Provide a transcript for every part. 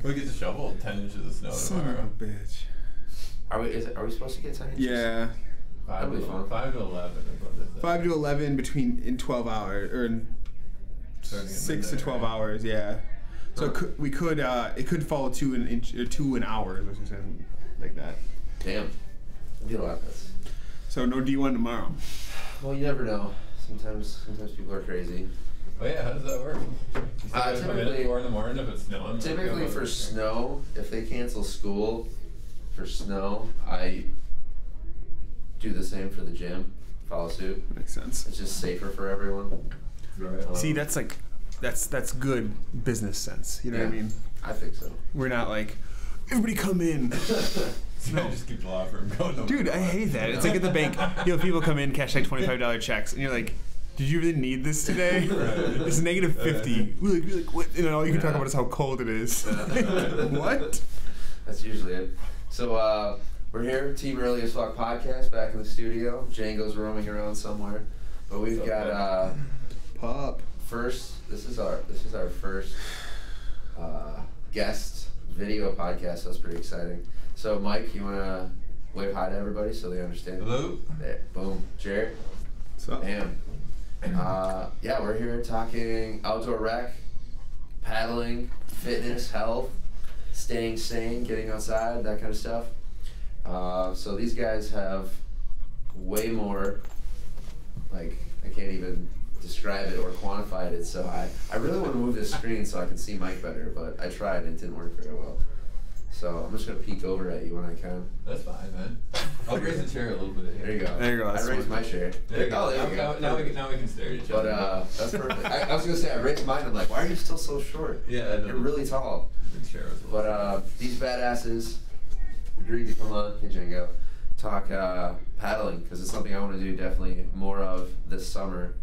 We get to shovel 10 inches of snow Son tomorrow. of a bitch. Are we supposed to get 10 inches? Yeah. 5 That'll be fun. 5 to 11 is what it is. 5 to 11 in 12 hours, or in Starting at 6 to midnight, 12 right? hours, yeah. So it could fall 2 an hour, or something like that. Damn. That'd be a lot. So no D1 tomorrow. Well, you never know. Sometimes people are crazy. Oh yeah, how does that work? You still gotta come in at 4 in the morning if it's snowing? Typically for snow, if they cancel school for snow, I do the same for the gym. Follow suit. Makes sense. It's just safer for everyone. Right. See, that's like, that's good business sense. You know what I mean? I think so. We're not like, everybody come in. No. Just keep the law firm going. Dude, I hate that. It's like at the bank, people come in, cash like $25 checks, and you're like, did you really need this today? Right. It's negative 50. We're like, what? And all you can talk about is how cold it is. What? That's usually it. So we're here, Team Early as Fuck podcast, back in the studio. Django's roaming around somewhere, but we've got Pop. this is our first guest video podcast. So that's pretty exciting. So Mike, you wanna wave hi to everybody so they understand? Hello. There, boom, Jarrett. What's up? Bam. Yeah, we're here talking outdoor rec, paddling, fitness, health, staying sane, getting outside, that kind of stuff. So these guys have way more, like, I can't even describe it or quantify it. So I really want to move this screen so I can see Mike better, but I tried and it didn't work very well. So I'm just going to peek over at you when I can. That's fine, man. I'll raise the chair a little bit here. There you go. There you go, I that's raised fine. my chair. There you go. Oh, there you go. Now we can stare at each other. But that's perfect. I was going to say, I raised mine. I'm like, why are you still so short? Yeah, I know. You're really tall. The chair was a little- But these badasses agreed to come on, hey Django, talk paddling, because it's something I want to do definitely more of this summer.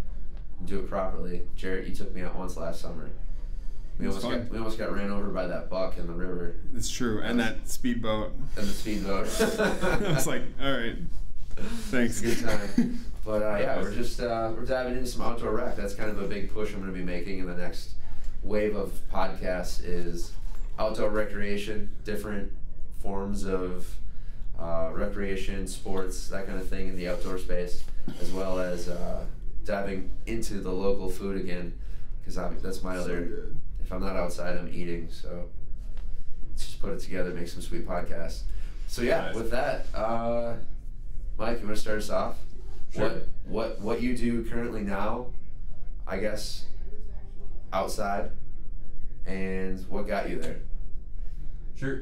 Do it properly. Jarrett, you took me out once last summer. We almost got ran over by that buck in the river. It's true. And that speedboat. And the speedboat. I was like, all right. Thanks. Good time. But yeah, we're just we're diving into some outdoor rec. That's kind of a big push I'm going to be making in the next wave of podcasts is outdoor recreation, different forms of recreation, sports, that kind of thing in the outdoor space, as well as diving into the local food again, because that's my other. good. If I'm not outside, I'm eating. So let's just put it together, make some sweet podcasts. So yeah, Nice. with that, Mike, you want to start us off? Sure. What you do currently now, I guess, outside, and what got you there? Sure.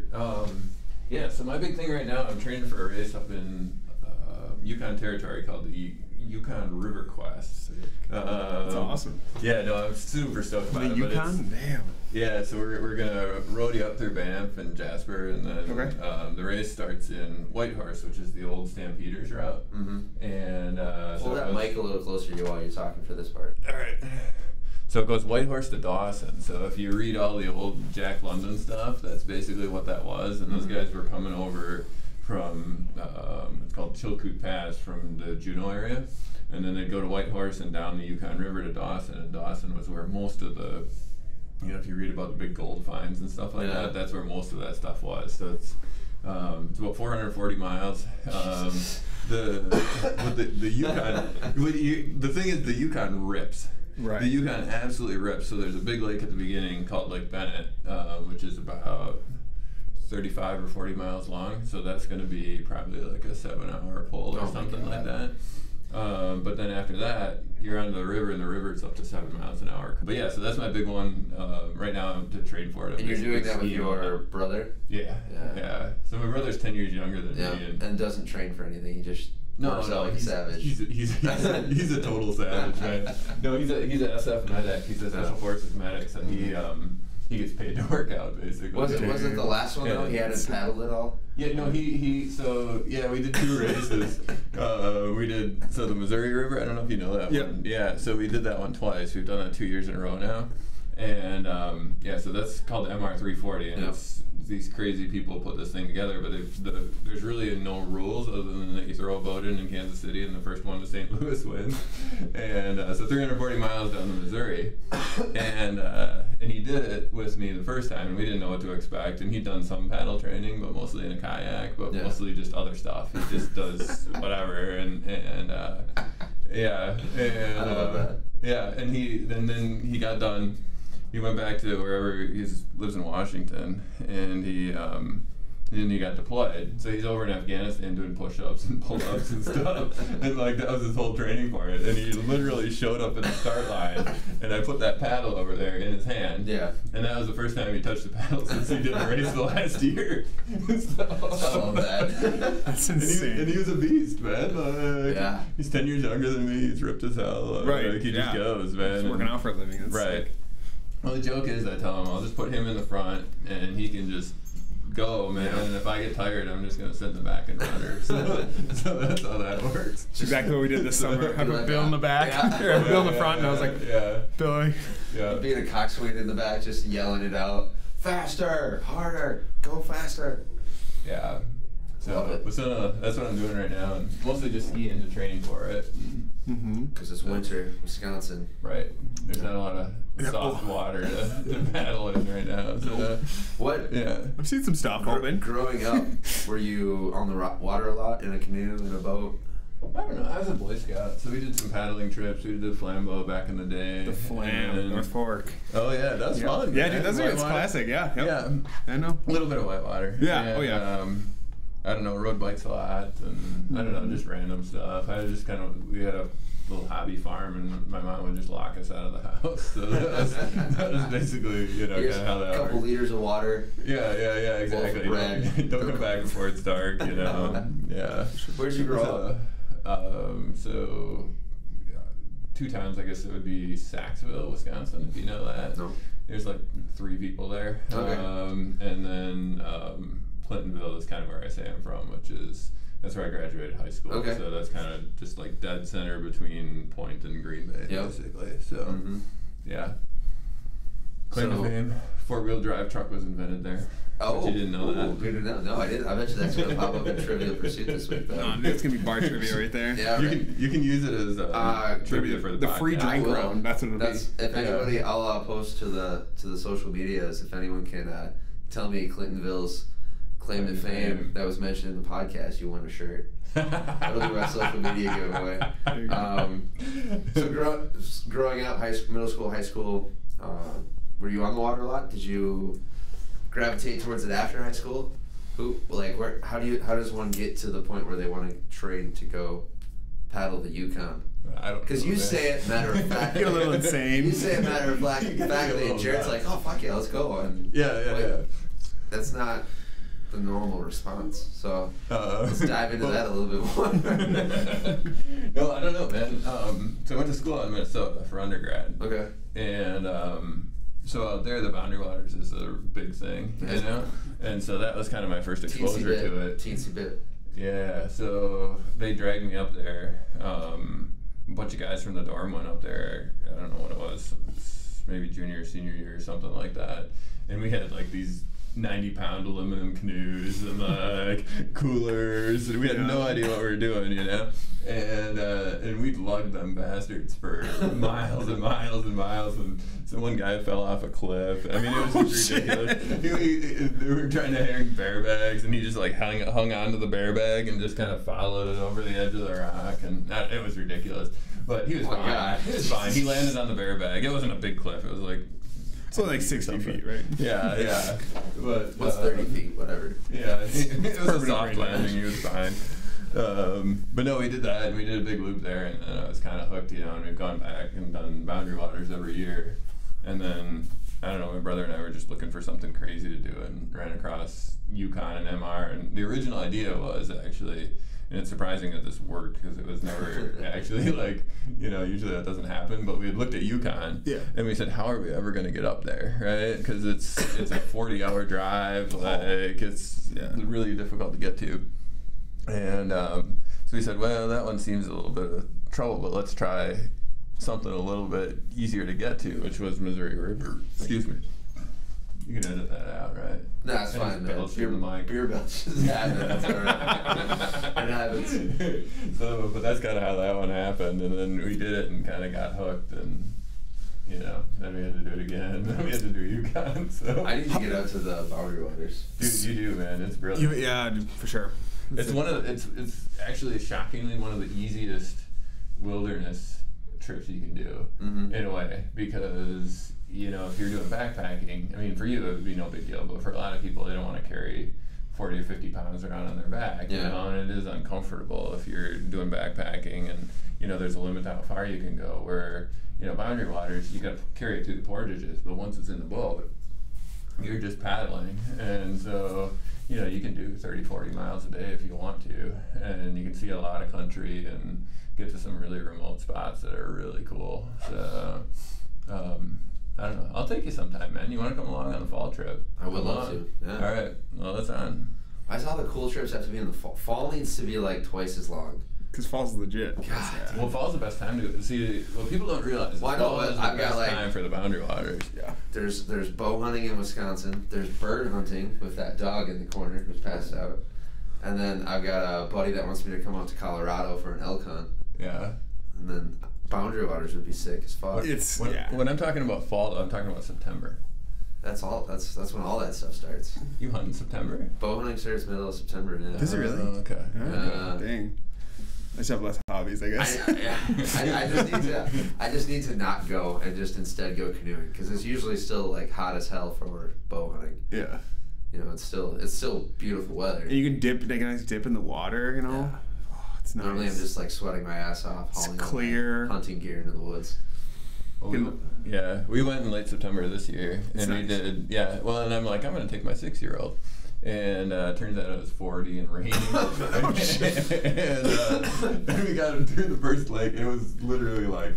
Yeah, so my big thing right now, I'm training for a race up in Yukon Territory called the Yukon River Quest. That's awesome. Yeah, no, I'm super stoked about The it. but it's- Yukon? Damn. Yeah, so we're gonna road you up through Banff and Jasper, and then Okay. the race starts in Whitehorse, which is the old Stampeders route. Mm-hmm. And Pull so that mic a little closer to you while you're talking for this part. All right. So it goes Whitehorse to Dawson. So if you read all the old Jack London stuff, that's basically what that was. And those guys were coming over from it's called Chilkoot Pass from the Juneau area, and then they'd go to Whitehorse and down the Yukon River to Dawson. And Dawson was where most of the, if you read about the big gold finds and stuff like that, that's where most of that stuff was. So it's about 440 miles. The Yukon, the thing is, the Yukon rips. Right. The Yukon absolutely rips. So there's a big lake at the beginning called Lake Bennett, which is about 35 or 40 miles long. So that's going to be probably like a 7-hour pull or something like that. But then after that, you're on the river, and the river is up to 7 miles an hour. But yeah, so that's my big one right now to train for it. And you're doing that with your brother? Yeah. So my brother's 10 years younger than me. And doesn't train for anything. He just works out like a savage. He's a total savage, man. No, he's a SF medic. He's a special forces medic, so he gets paid to work out basically. Wasn't the last one though? He hadn't paddled at all. Yeah, no, so we did 2 races. We did the Missouri River. I don't know if you know that one. Yeah, so we did that one twice. We've done that 2 years in a row now, and so that's called MR 340, and it's these crazy people put this thing together. But there's really no rules other than that you throw a boat in Kansas City, and the first one to St. Louis wins. And so 340 miles down the Missouri, and and he did it with me the first time, and we didn't know what to expect. And he'd done some paddle training, but mostly in a kayak, but mostly just other stuff. He just does whatever, and yeah, and I love that. yeah, and then he got done. He went back to wherever he lives in Washington, and then he got deployed. So he's over in Afghanistan doing push-ups and pull-ups and stuff. And like that was his whole training for it. And he literally showed up at the start line, and I put that paddle over there in his hand. Yeah. And that was the first time he touched the paddle since he did the race the last year. So, I love that. That's insane. and he was a beast, man. Yeah. He's 10 years younger than me. He's ripped as hell. Right. Like, he just goes, man. He's working out for a living. It's Right. sick. Well, the joke is, I tell him, I'll just put him in the front, and he can just go, man. Yeah. And if I get tired, I'm just gonna sit in the back and run her. So that's how that works. It's exactly what we did this summer. I put like Bill in the back, yeah. or I put Bill in the front, and I was like, yeah, Billy. yeah. Being a coxswain in the back, just yelling it out. Faster, harder, go faster. Yeah. Love it. So that's what I'm doing right now, and mostly just skiing to training for it. Mm-hmm. Because it's winter, Wisconsin. Right. There's not a lot of soft water to paddle in right now. So, What? yeah. I've seen some stuff open. Growing up, were you on the water a lot, in a canoe, in a boat? I don't know. I was a Boy Scout, so we did some paddling trips. We did Flambeau back in the day. The Flam, and- North Fork. Oh yeah, that's fun. Yeah, man. dude, that's it's Whitewater. classic. Yeah, yep. Yeah, I know. a little bit of whitewater. Yeah, And, oh, yeah. I don't know, rode bikes a lot, and I don't know, just random stuff. I just we had a little hobby farm, and my mom would just lock us out of the house. So that was basically, kind Here's of how that a couple worked. liters of water. Yeah, exactly. Loaf of bread. Don't come back before it's dark, Yeah. Where'd you grow up? So 2 times, I guess it would be Saxville, Wisconsin, if you know that. No. There's like 3 people there. Okay. And then Clintonville is kind of where I say I'm from, that's where I graduated high school. Okay. So that's kind of just like dead center between Point and Green Bay, Yep. basically. So, yeah. Claim to So- fame, 4-wheel drive truck was invented there. Oh, But you didn't know that. Good to know. No, I didn't. I bet you that's going to pop up in Trivial Pursuit this week, though. Oh, dude, it's gonna be bar trivia right there. Yeah, You right. can use it as trivia for the The podcast. free I drink will. round. That's what it'll be. If anybody, I'll post to the social medias. If anyone can tell me Clintonville's claim to fame that was mentioned in the podcast, you won a shirt. That'll be my social media giveaway. There you go. So growing up, middle school, high school, were you on the water a lot? Did you gravitate towards it after high school? How does one get to the point where they want to train to go paddle the Yukon? I don't Because know, you man. say it matter of fact. You're a little insane. You say it matter of factly, and Jarrett's like, "Oh fuck yeah, let's go." And Yeah. that's not the normal response. So let's Let's dive into that a little bit more. No, I don't know, man. So I went to school in Minnesota for undergrad. Okay. And so out there, the Boundary Waters is a big thing, And so that was kind of my first exposure to it. Teensy bit. Yeah, so they dragged me up there. A bunch of guys from the dorm went up there. I don't know what it was, maybe junior or senior year or something like that. And we had like these 90-pound aluminum canoes and like coolers, and we had no idea what we were doing, And we lugged them bastards for miles and miles and miles. And so one guy fell off a cliff. I mean, it was just ridiculous. We were trying to hang bear bags, and he just like hung onto the bear bag and just kind of followed it over the edge of the rock, and it was ridiculous. But he was fine. God. He was fine. He landed on the bear bag. It wasn't a big cliff. It was like. So like 60 feet, right? Yeah. But What's 30 feet? Whatever. Yeah, it was a Perfect soft range. landing. He was fine. But no, we did that, and we did a big loop there, and I was kind of hooked, and we've gone back and done Boundary Waters every year. And then, I don't know, my brother and I were just looking for something crazy to do and ran across Yukon and MR. And the original idea was actually, and it's surprising that this worked because it was never actually like, usually that doesn't happen, but we had looked at Yukon, and we said, how are we ever going to get up there, right? Because it's a 40-hour drive, it's really difficult to get to. And so we said, well, that one seems a little bit of trouble, but let's try something a little bit easier to get to, which was Missouri River. Excuse me. You can edit that out, right? No, it's I fine, just man. belched in the mic. Beer belch just happens. That's all right. It happens. So, but that's kind of how that one happened, and then we did it and kind of got hooked, and you know, then we had to do it again. Then we had to do Yukon. So I need to get out to the Boundary Waters. dude, you do, man. It's brilliant. Yeah, for sure. It's it's actually shockingly one of the easiest wilderness trips you can do in a way, because you know, if you're doing backpacking, I mean, for you it would be no big deal, but for a lot of people, they don't want to carry 40 or 50 pounds around on their back, you know, and it is uncomfortable if you're doing backpacking, and you know, there's a limit to how far you can go. Where, you know, Boundary Waters, you got to carry it through the portages, but once it's in the boat, you're just paddling, and so, you know, you can do 30, 40 miles a day if you want to, and you can see a lot of country and get to some really remote spots that are really cool. So, I don't know. I'll take you sometime, man. You want to come along on the fall trip? I would love to. Yeah. All right. Well, that's on. I saw the cool trips have to be in the fall. Fall needs to be like twice as long. Because fall's legit. God. Well, fall's the best time to go. See, what people don't realize is Well, I know, fall but is the I've got, best like- time for the Boundary Waters. Yeah. There's bow hunting in Wisconsin. There's bird hunting with that dog in the corner who's passed out. And then I've got a buddy that wants me to come out to Colorado for an elk hunt. Yeah. And then Boundary Waters would be sick as fuck. It's When I'm talking about fall, I'm talking about September. That's all. That's when all that stuff starts. You hunt in September? Bow hunting starts middle of September. Yeah. Does it really? Oh, okay. Dang. I just have less hobbies, I guess. I just need to not go and just instead go canoeing, because it's usually still like hot as hell for bow hunting. Yeah. You know, it's still beautiful weather. And you can take a nice dip in the water, you know? Yeah. Oh, it's nice. Normally I'm just like sweating my ass off, It's hauling all clear. my hunting gear into the woods. Well, we went in late September this year, and we did, well, and I'm like, I'm going to take my 6-year-old. And turns out it was 40 and raining. And we got him through the first lake. It was literally like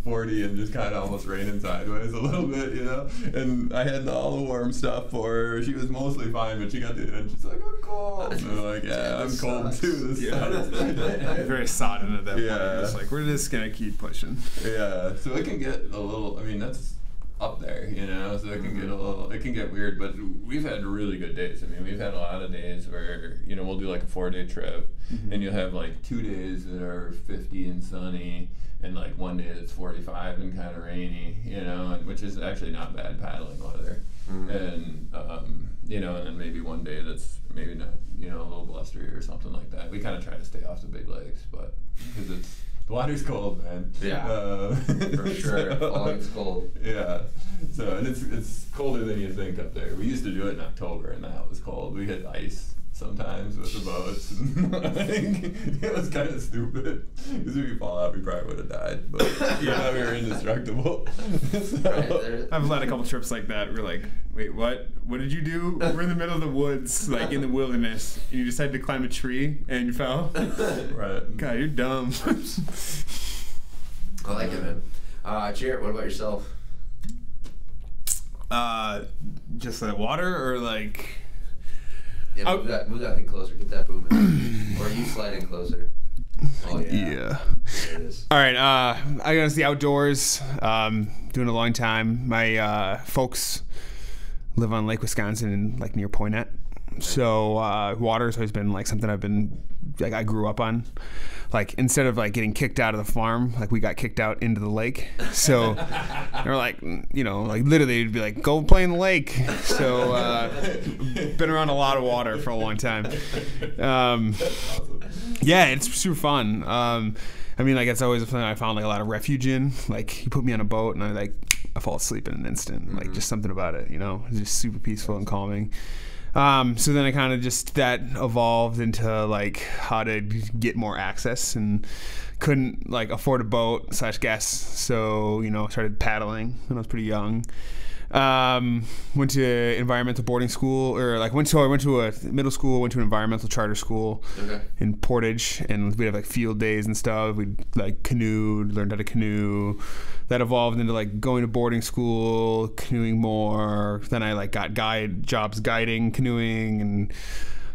40 and just kind of almost raining sideways a little bit, you know. And I had all the warm stuff for her. She was mostly fine, but she got to the end. She's like, I'm cold. And I'm like, yeah, I'm cold too. This sucks. Very sodden at that point. Yeah. It's like, we're just going to keep pushing. Yeah, so it can get a little, I mean, that's up there, you know, so it can get a little, it can get weird, but we've had really good days. I mean, we've had a lot of days where, you know, we'll do like a 4-day trip, and you'll have like 2 days that are 50 and sunny, and like 1 day that's 45 and kind of rainy, you know, and which is actually not bad paddling weather. And, you know, and then maybe 1 day that's maybe not, you know, a little blustery or something like that. We kind of try to stay off the big lakes, but, because the water's cold, man. Yeah, for sure. Falling's cold. Yeah. So, and it's colder than you think up there. We used to do it in October, and that was cold. We hit ice sometimes with the boats. And it was kind of stupid, because if you fall out, we probably would have died. But you know, we were indestructible. So, I've led a couple trips like that. We're like, wait, what? What did you do? We're in the middle of the woods, like in the wilderness, and you decided to climb a tree and you fell? right. God, you're dumb. I like it, man. Jarrett, what about yourself? Just the water, or like... Yeah, move that thing closer. Get that boom in. Or you sliding closer. Oh, yeah. There it is. All right, I got to the outdoors. Doing a long time. My folks live on Lake Wisconsin, and like near Poinet. So water's always been like something I've been like I grew up on. Like instead of like getting kicked out of the farm, like we got kicked out into the lake. So they were like, you know, like literally it'd be like, go play in the lake. So been around a lot of water for a long time. Yeah, it's super fun. I mean, like it's always a thing I found like a lot of refuge in. Like you put me on a boat and I fall asleep in an instant. Like just something about it, you know, it's just super peaceful and calming. So then I kind of just, that evolved into like how to get more access, and couldn't like afford a boat / gas. So, you know, started paddling when I was pretty young. Went to environmental boarding school, or like I went to a middle school, went to an environmental charter school in Portage, and we'd have like field days and stuff. We'd like canoed, learned how to canoe. That evolved into like going to boarding school, canoeing more. Then I like got jobs guiding canoeing, and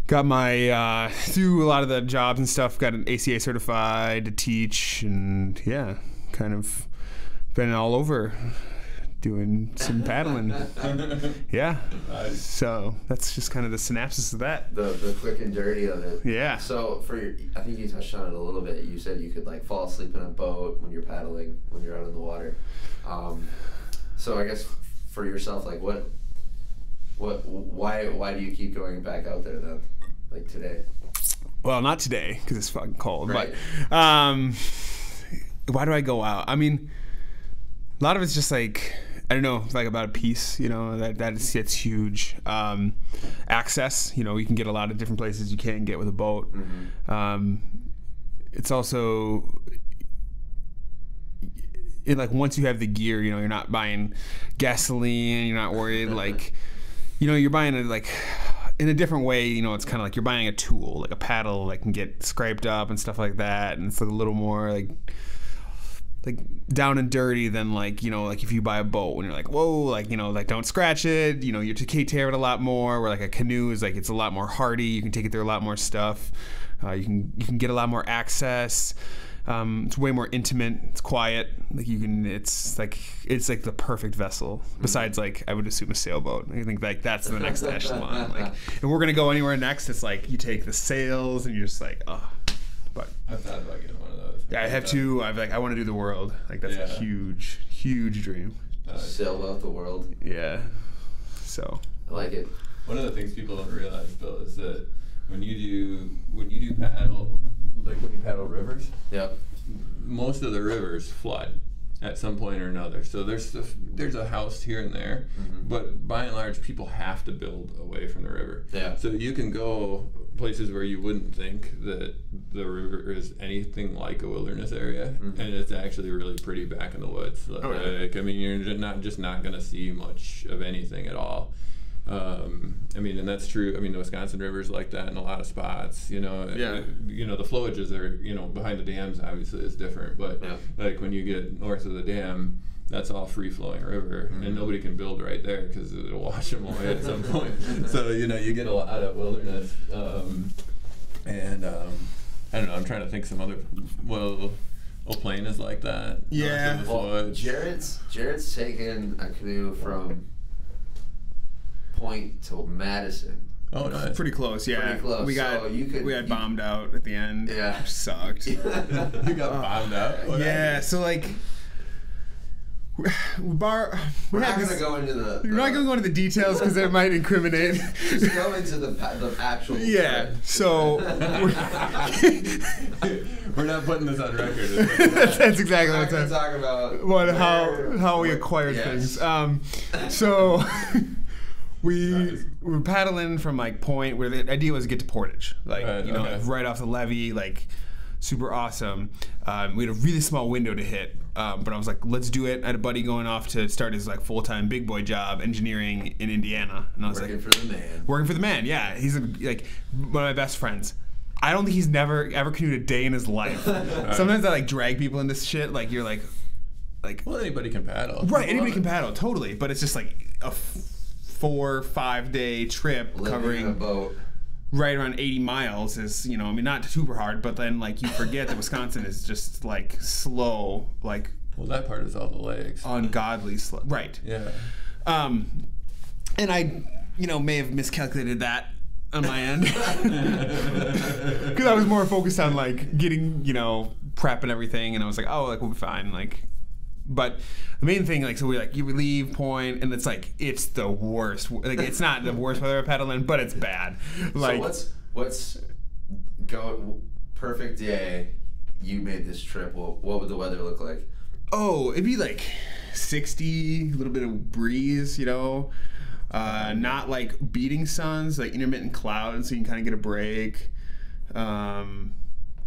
got my through a lot of the jobs and stuff, got an ACA certified to teach, and yeah, kind of been all over doing some paddling. Yeah. Nice. So that's just kind of the synopsis of that. The quick and dirty of it. Yeah. So I think you touched on it a little bit. You said you could like fall asleep in a boat when you're paddling, when you're out in the water. So I guess for yourself, like why do you keep going back out there then, like today? Well, not today because it's fucking cold. Right. But why do I go out? I mean, a lot of it's just like, I don't know, like about a piece, you know, it's huge. Access, you know, you can get a lot of different places you can't get with a boat. Mm-hmm. It's also, like once you have the gear, you know, you're not buying gasoline, you're not worried, like, you know, you're buying it like in a different way, you know, it's kind of like you're buying a tool, like a paddle that can get scraped up and stuff like that, and it's like a little more like down and dirty than like, you know, like if you buy a boat when you're like, whoa, like, you know, like don't scratch it, you know, you take care of it a lot more, where like a canoe is like, it's a lot more hardy, you can take it through a lot more stuff, you can get a lot more access. It's way more intimate. It's quiet. Like you can. It's like the perfect vessel. Besides, like I would assume a sailboat. I think like that's the next echelon. Like, if we're gonna go anywhere next, it's like you take the sails and you're just like, oh. But I've thought about getting one of those. Yeah, I have too. I want to do the world. Like that's a huge, huge dream. Sail out the world. Yeah. So. I like it. One of the things people don't realize, Bill, is that when you do paddle, like when you paddle rivers, yep, most of the rivers flood at some point or another. So there's a house here and there, mm-hmm. but by and large, people have to build away from the river. Yeah. So you can go places where you wouldn't think that the river is anything like a wilderness area, mm-hmm. and it's actually really pretty back in the woods. Like, I mean, you're not going to see much of anything at all. I mean, and that's true. I mean, the Wisconsin River's like that in a lot of spots. You know, you know, the flowages are, you know, behind the dams obviously is different, but like when you get north of the dam, that's all free flowing river, mm-hmm. and nobody can build right there because it'll wash them away at some point. So you know, you get a lot of wilderness, and I don't know. I'm trying to think some other. Well, Old Plain is like that. Yeah. Well, Jarrett's taken a canoe from Point to Madison. Oh, nice. Pretty close, yeah. Pretty close. We got so we had bombed out at the end. Yeah. Which sucked. You got bombed out? What happened? So like we're not gonna go into the. We're not gonna go into the details because it might incriminate. Just go into the actual. Yeah. Trip. So we're not putting this on record. That's exactly what I'm talking about. How we acquired things. So. We were paddling from like Point, where the idea was to get to Portage, like right off the levee, like super awesome. We had a really small window to hit, but I was like, let's do it. I had a buddy going off to start his like full-time big boy job, engineering in Indiana, and I was working for the man. Working for the man, yeah. He's like one of my best friends. I don't think he's never ever canoed a day in his life. Sometimes I like drag people into shit, like you're like, well, anybody can paddle, right? Anybody can paddle, totally. But it's just like a 4 or 5 day trip covering a boat right around 80 miles is, you know, I mean, not super hard, but then like you forget that Wisconsin is just like slow, like, well, that part is all the lakes, ungodly slow, right? Yeah. And I, you know, may have miscalculated that on my end because I was more focused on like getting, you know, prep and everything, and I was like, oh, like we'll be fine, like. But the main thing, like, so we like you leave Point, and it's like it's the worst. Like, it's not the worst weather I've paddled in, but it's bad. Like, so what's perfect day? You made this trip. What would the weather look like? Oh, it'd be like 60, a little bit of breeze, you know, not like beating suns, like intermittent clouds, so you can kind of get a break.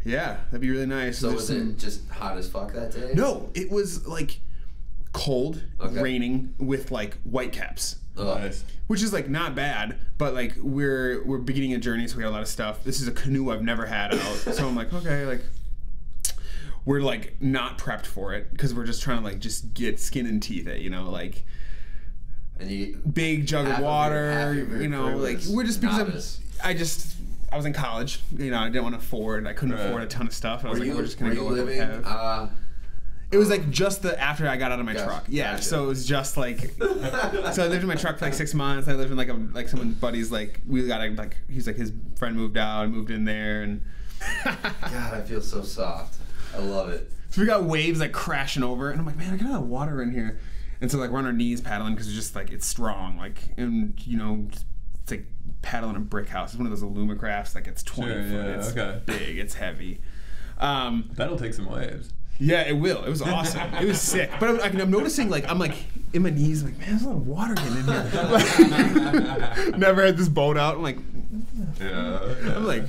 Yeah, that'd be really nice. So was it just hot as fuck that day? No, it was like cold, raining with like whitecaps. Nice. Which is like not bad, but like we're beginning a journey, so we got a lot of stuff. This is a canoe I've never had out, so I'm like, okay, like we're like not prepped for it because we're just trying to like just get skin and teeth it, you know, like. And you big jug of water, you know, like we're just because I was in college, you know, I didn't want to afford, I couldn't afford a ton of stuff. I was like, we're just going to go with what we have. It was like just after I got out of my truck. Yeah, gotcha. So it was just like, so I lived in my truck for like 6 months. I lived in like someone's buddy's, like, we got a, like, he's like, his friend moved out, I moved in there, and. God, I feel so soft. I love it. So we got waves like crashing over, and I'm like, man, I got a lot of water in here. And so like we're on our knees paddling because it's just like it's strong, like, and you know, it's like paddling a brick house. It's one of those Alumacrafts, like it's 20 foot, it's big, it's heavy. That'll take some waves. Yeah, it will. It was awesome. It was sick. But I'm noticing, like, I'm like in my knees, like, man, there's a lot of water getting in here. Like, never had this boat out. I'm like, I'm like,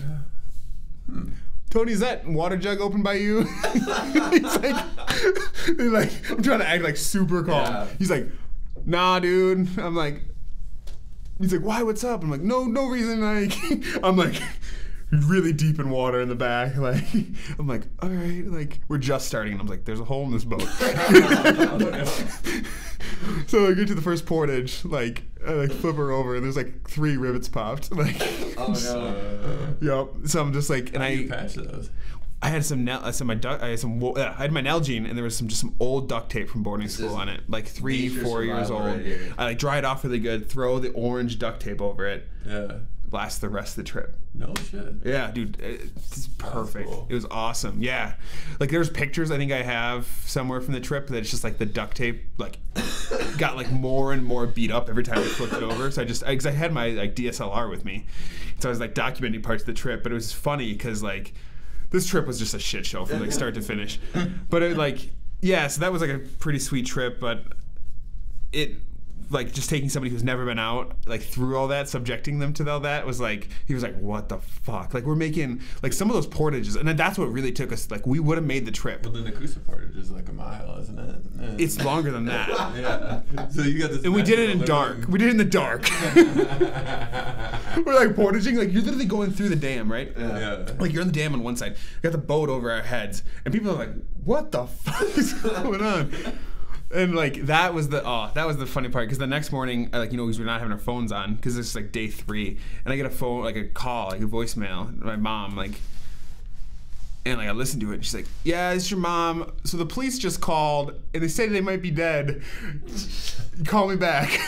Tony, is that water jug open by you? He's like, I'm trying to act like super calm. Yeah. He's like, nah, dude. I'm like, he's like, why? What's up? I'm like, no reason. Like, I'm like, really deep in water in the back. Like, I'm like, all right. Like, we're just starting, and I'm like, there's a hole in this boat. So I get to the first portage, like, I like flip her over, and there's like 3 rivets popped. Like, oh no. Yep. So I'm just like, and How do you patch those? I had some I had my Nalgene, and there was some old duct tape from boarding school on it, like 3-4 years old. Right, I like dry it off really good, throw the orange duct tape over it. Yeah. Last the rest of the trip. No shit. Yeah, dude, it's perfect. Cool. It was awesome. Yeah, like there's pictures I think I have somewhere from the trip that it's just like the duct tape like got like more and more beat up every time I flipped it over. So because I had my like DSLR with me, so I was like documenting parts of the trip. But it was funny because like this trip was just a shit show from like start to finish. But it like so that was like a pretty sweet trip. But it. Like just taking somebody who's never been out like through all that, subjecting them to all that was like he was like, what the fuck? Like we're making like some of those portages, and then that's what really took us. Like we would have made the trip. Well, the Nakusa portage is like a mile, isn't it? It's longer than that. Yeah. So you got this. And we did it in dark. We did it in the dark. We're like portaging, like you're literally going through the dam, right? Yeah. Like you're on the dam on one side, you got the boat over our heads, and people are like, what the fuck is going on? And like that was the funny part because the next morning, like because we're not having our phones on because it's like day 3, and I get a phone like a call like a voicemail, my mom like, and like I listened to it and she's like, yeah, it's your mom. So the police just called and they say they might be dead. Call me back.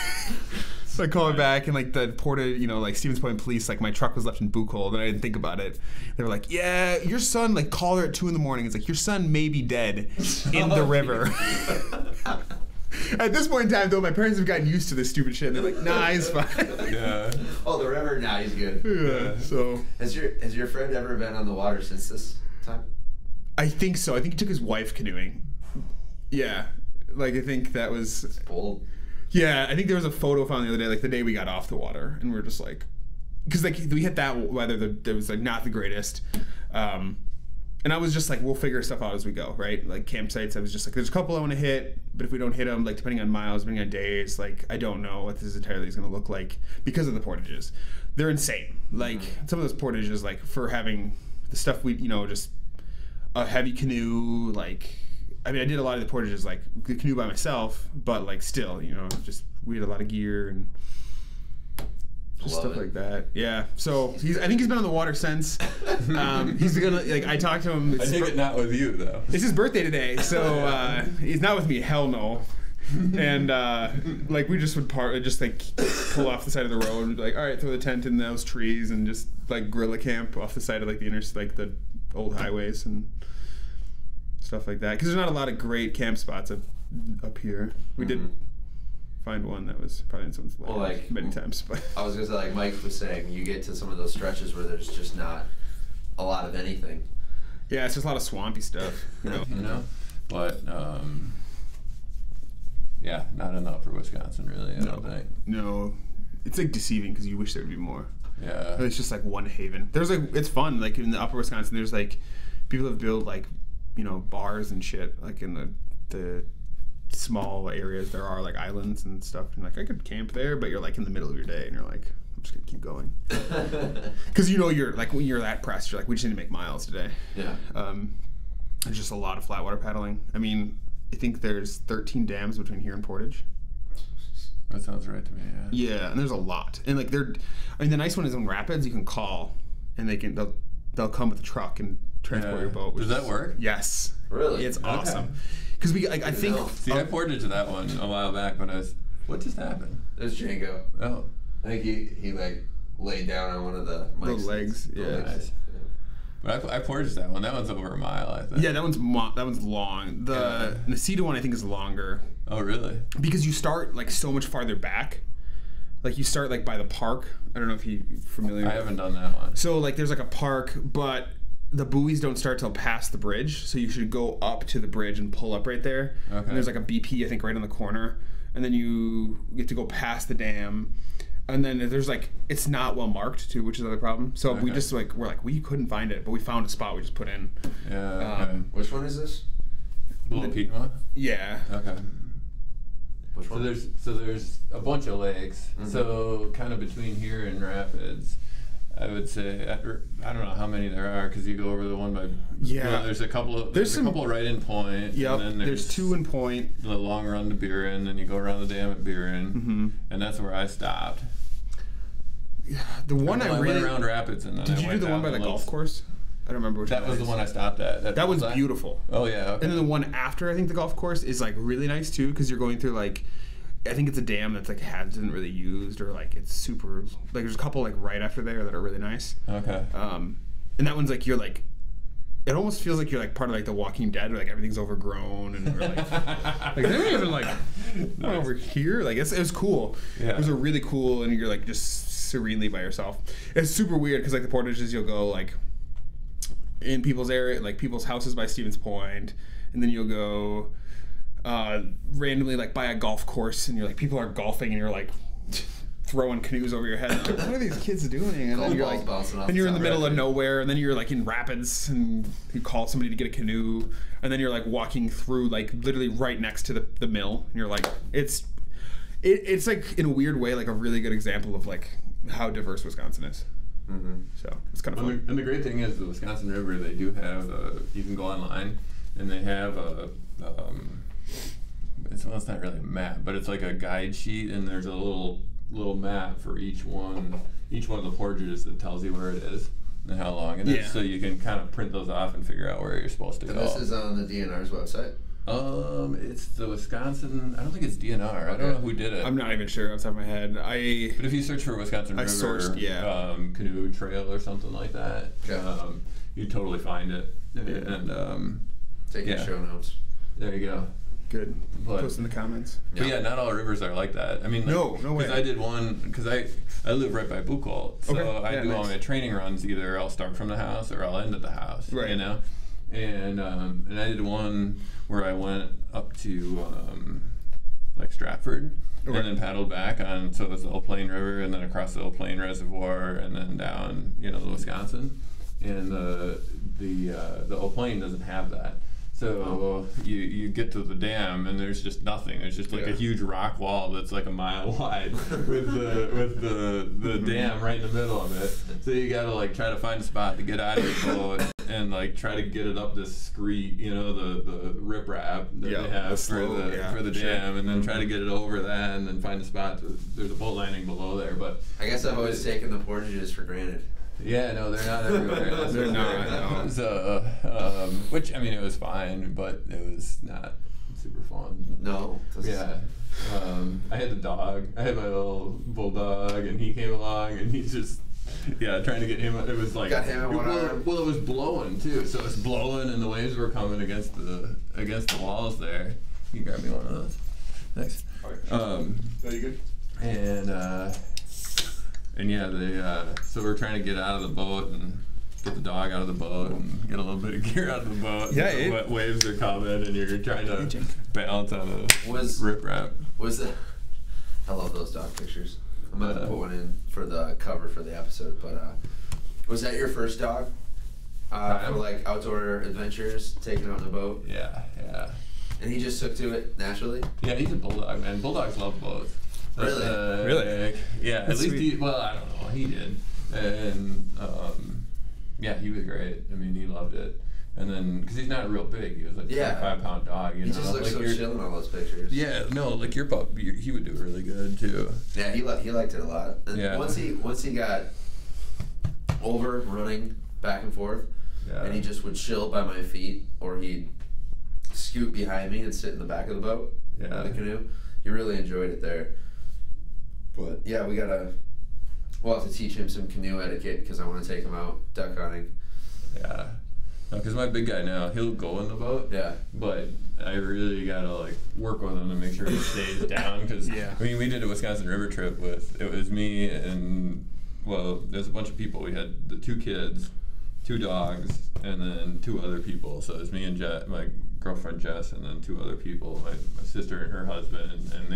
So I call her back and like the Porta, like Stevens Point police, like my truck was left in Buchholz and I didn't think about it. They were like, yeah, your son, like call her at 2 a.m. It's like your son may be dead in the river. At this point in time though, my parents have gotten used to this stupid shit and they're like, nah, he's fine. Yeah. Oh, the river, nah, he's good. Yeah. So has your friend ever been on the water since this time? I think so. I think he took his wife canoeing. Yeah. Like I think that was It's bold. Yeah, I think there was a photo found the other day, like the day we got off the water, and we were just like, because like we hit that weather that was like not the greatest, and I was just like, we'll figure stuff out as we go, right? Like campsites, I was just like, there's a couple I want to hit, but if we don't hit them, like depending on miles, depending on days, like I don't know what this entirely is going to look like because of the portages. They're insane. Like some of those portages, like for having the stuff we, just a heavy canoe, like. I mean, I did a lot of the portages, like, the canoe by myself, but, like, still, just, we had a lot of gear and just stuff like that. Yeah. So, I think he's been on the water since. He's gonna, like, I talked to him. I think it's not with you, though. It's his birthday today, so, he's not with me, hell no. And, like, we just would pull off the side of the road and be like, all right, throw the tent in those trees and just, like, guerrilla camp off the side of, like, the old highways and stuff like that, because there's not a lot of great camp spots up here. We did find one that was probably in someone's land many times. But I was gonna say, like Mike was saying, you get to some of those stretches where there's just not a lot of anything. Yeah, it's just a lot of swampy stuff, But yeah, not in upper Wisconsin, really. I don't think. No, it's like deceiving because you wish there'd be more. Yeah, it's just like one haven. There's like it's fun. Like in the upper Wisconsin, there's like people have built like. Bars and shit, like in the small areas there are like islands and stuff, and like I could camp there, but you're like in the middle of your day and you're like, I'm just gonna keep going. Because you're like when you're that pressed, you're like, we just need to make miles today. Yeah. There's just a lot of flat water paddling. I mean, I think there's 13 dams between here and Portage. That sounds right to me, yeah. Yeah, and there's a lot. And like the nice one is in Rapids, you can call and they'll come with a truck and transport your boat. Does that work? Yes. Really? It's awesome. Because I think... See, I portaged that one a while back when what just happened? It was Django. Oh. I think he like laid down on one of the legs. Yeah. Nice. But I portaged that one. That one's over a mile, I think. Yeah, that one's long. The Nacita one I think is longer. Oh, really? Because you start like so much farther back. Like you start like by the park. I don't know if you're familiar. I haven't done that one. So like there's like a park, but the buoys don't start till past the bridge. So you should go up to the bridge and pull up right there. Okay. And there's like a BP, I think, right on the corner. And then you get to go past the dam. And then there's like, it's not well marked too, which is another problem. So we just like, we couldn't find it, but we found a spot we just put in. Yeah, okay. Which one is this? Little Piedmont? Yeah. Okay. Which one? So there's a bunch of lakes. Mm-hmm. So kind of between here and Rapids, I would say I don't know how many there are because you go over the one by well, there's a couple right in Point. Yep. And then there's 2 in Point. The long run to Buren, then you go around the dam at Buren, and that's where I stopped. Yeah, the one I really went around Rapids and then did you do the one by the golf course? I don't remember which one. That was the one I stopped at. That one's beautiful. Oh yeah. Okay. And then the one after I think the golf course is like really nice too because you're going through like I think it's a dam that's like hasn't really used or like it's super like there's a couple like right after there that are really nice. Okay. And that one's like you're like it almost feels like you're like part of like The Walking Dead where like everything's overgrown and we're like they don't even like nice. Over here like it was cool. Yeah. It was a really cool and you're like just serenely by yourself. It's super weird because like the portages you'll go like in people's area, like people's houses by Stevens Point, and then you'll go randomly like by a golf course, and you're like people are golfing, and you're like throwing canoes over your head. Like, what are these kids doing? And then you're like, and you're in the middle of nowhere, and then you're like in Rapids, and you call somebody to get a canoe, and then you're like walking through like literally right next to the mill, and you're like it's like in a weird way like a really good example of like how diverse Wisconsin is. Mm-hmm. So it's kind of fun. And the great thing is the Wisconsin River, they do have you can go online and they have it's not really a map, but it's like a guide sheet and there's a little map for each one of the portages that tells you where it is and how long it is. So you can kind of print those off and figure out where you're supposed to go. And this is on the DNR's website? It's the Wisconsin. I don't think it's DNR. I don't know who did it. I'm not even sure off the top of my head. But if you search for Wisconsin River canoe trail or something like that, you totally find it. And taking show notes. There you go. Good. Post in the comments. But yeah, not all rivers are like that. I mean, like, no way. Because I did one. Because I live right by Buchholz, so I do all my training runs. Either I'll start from the house or I'll end at the house. Right. You know. And I did one where I went up to like Stratford and then paddled back on, so it was the Old Plain River and then across the Old Plain Reservoir and then down, the Wisconsin. And the Old Plain doesn't have that. So you get to the dam and there's just nothing. There's just like a huge rock wall that's like a mile wide with the dam right in the middle of it. So you gotta like try to find a spot to get out of your boat and like try to get it up this screed, the riprap that they have for the dam, and then try to get it over that and then find a spot. There's a boat landing below there, but I guess I've always taken the portages for granted. Yeah, no, they're not everywhere. They're not. So, which I mean, it was fine, but it was not super fun. No. Yeah. I had the dog. I had my little bulldog, and he came along, and he's just trying to get him. It was like got him in one arm. Well, it was blowing too, so it's blowing, and the waves were coming against the walls there. You can grab me one of those. Thanks. Are you good? And yeah, so we're trying to get out of the boat and get the dog out of the boat and get a little bit of gear out of the boat. Yeah, waves are coming and you're trying to balance on a riprap. I love those dog pictures. I'm going to put one in for the cover for the episode. But was that your first dog for like outdoor adventures, taking out in the boat? Yeah. And he just took to it naturally? Yeah, he's a bulldog, man. Bulldogs love boats. Really? Really? Yeah, That's at least I don't know, he did. And he was great. I mean, he loved it. And then, because he's not real big, he was like a 25-pound dog. He just looks so chill in all those pictures. Yeah, no, like your pup, he would do really good too. Yeah, he liked it a lot. And once he got over running back and forth, and he just would chill by my feet, or he'd scoot behind me and sit in the back of the boat, in the canoe. He really enjoyed it there. But yeah, we'll have to teach him some canoe etiquette because I want to take him out duck hunting. Yeah. Because my big guy now, he'll go in the boat. Yeah. But I really gotta like work with him to make sure he stays down. Because Yeah. I mean, we did a Wisconsin River trip with, it was me and, well, there's a bunch of people. We had the 2 kids, 2 dogs, and then 2 other people. So it's me and my girlfriend Jess, and then 2 other people, my sister and her husband, and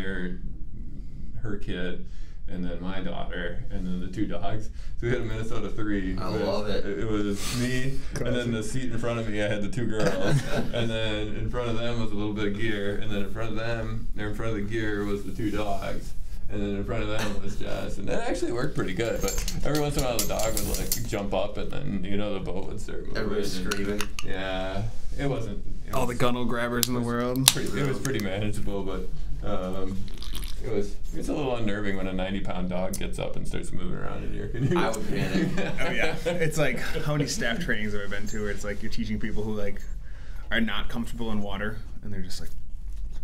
her kid, and then my daughter, and then the 2 dogs. So we had a Minnesota 3. I love it. It was me, and then the seat in front of me, I had the 2 girls, and then in front of them was a little bit of gear, and then in front of the gear was the 2 dogs. And then in front of them was Jess, and that actually worked pretty good. But every once in a while, the dog would like jump up, and then the boat would start moving. Everybody's screaming. Yeah, it wasn't. All the gunnel grabbers in the world. It was pretty manageable, but it's a little unnerving when a 90-pound dog gets up and starts moving around in your canoe. I would panic. Oh yeah, it's like how many staff trainings have I been to where it's like you're teaching people who like are not comfortable in water, and they're just like.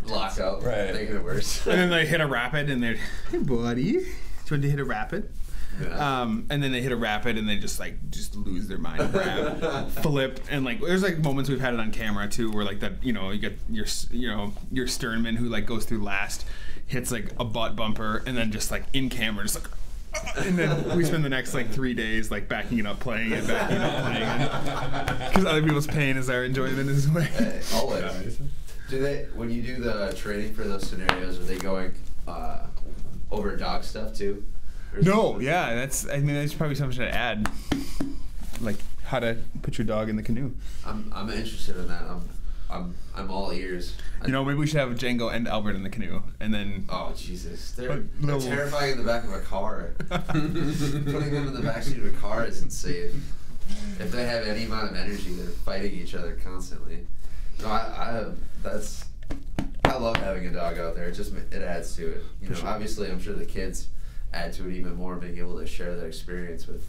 Lock up, right. Making it worse. And then they hit a rapid, and they're, hey buddy, do you want to hit a rapid? Yeah. And then they hit a rapid, and they just lose their mind, grab, flip, and like there's like moments we've had it on camera too, where like that you get your your sternman who like goes through last, hits like a butt bumper, and then just like in camera, just like. And then we spend the next like 3 days like backing it up, playing it, because other people's pain is our enjoyment as well. Always. Do they, when you do the training for those scenarios, are they going over dog stuff too? No, yeah, that's probably something to add, like how to put your dog in the canoe. I'm interested in that. I'm all ears. Maybe we should have Django and Albert in the canoe, and then. Oh Jesus, they're terrifying in the back of a car. Putting them in the backseat of a car is insane. If they have any amount of energy, they're fighting each other constantly. No, I love having a dog out there. It adds to it. Sure. Obviously, I'm sure the kids add to it even more, being able to share that experience with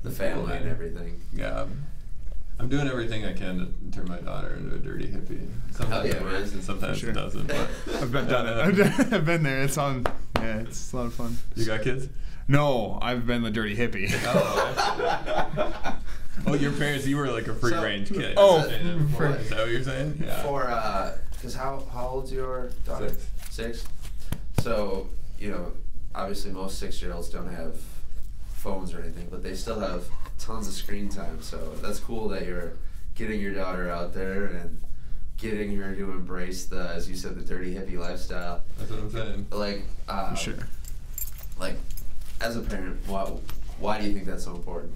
the family and everything. Yeah, I'm doing everything I can to turn my daughter into a dirty hippie. Sometimes it works, and sometimes it doesn't. But I've done it. I've been there. It's on. Yeah, it's a lot of fun. You got kids? No, I've been the dirty hippie. Oh, your parents, you were like a free-range kid. Oh, is that what you're saying? Yeah. Because how old's your daughter? 6. So, obviously most 6-year-olds don't have phones or anything, but they still have tons of screen time. So that's cool that you're getting your daughter out there and getting her to embrace as you said, the dirty hippie lifestyle. That's what I'm saying. Like, For sure. Like, as a parent, why do you think that's so important?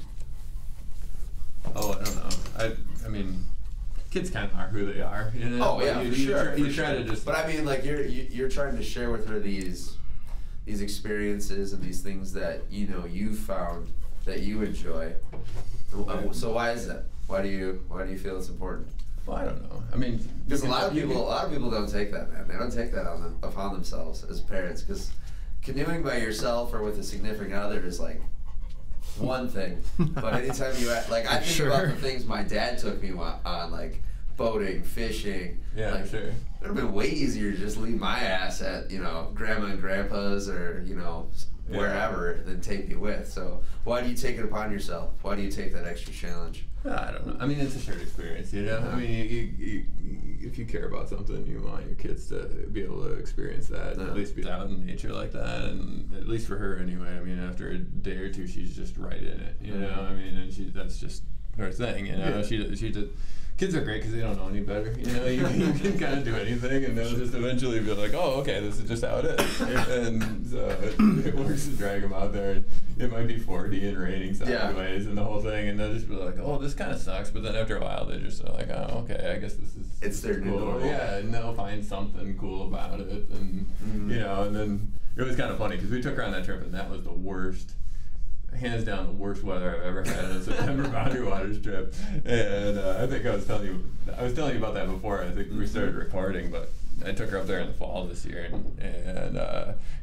Oh, I don't know. I mean, kids kind of are who they are. Oh yeah, You try to just. But I mean, like you're trying to share with her these experiences and these things that you found that you enjoy. So why is that? Why do you feel it's important? Well, I don't know. I mean, because a lot of people don't take that, man. They don't take that upon themselves as parents. Because canoeing by yourself or with a significant other is like one thing, but anytime I think about the things my dad took me on, like boating, fishing. Yeah, like, sure. It would have been way easier to just leave my ass at grandma and grandpa's or wherever than take me with. So why do you take it upon yourself? Why do you take that extra challenge? I don't know. I mean, it's a shared experience, I mean, if you care about something, you want your kids to be able to experience that, and at least be out in nature like that, and at least for her anyway. I mean, after a day or two, she's just right in it, I mean, and that's just her thing, Yeah. She just. Kids are great because they don't know any better. You can kind of do anything, and they'll just eventually be like, "Oh, okay, this is just how it is." And so it works to drag them out there. And it might be 40 and raining sideways and the whole thing, and they'll just be like, "Oh, this kind of sucks." But then after a while, they just are like, "Oh, okay, I guess this is." It's their new cool. normal. Yeah, and they'll find something cool about it, and and then it was kind of funny because we took her on that trip, and that was the worst. Hands down, the worst weather I've ever had on a September Boundary Waters trip, and I think I was telling you about that before. I think we started recording, but I took her up there in the fall this year, and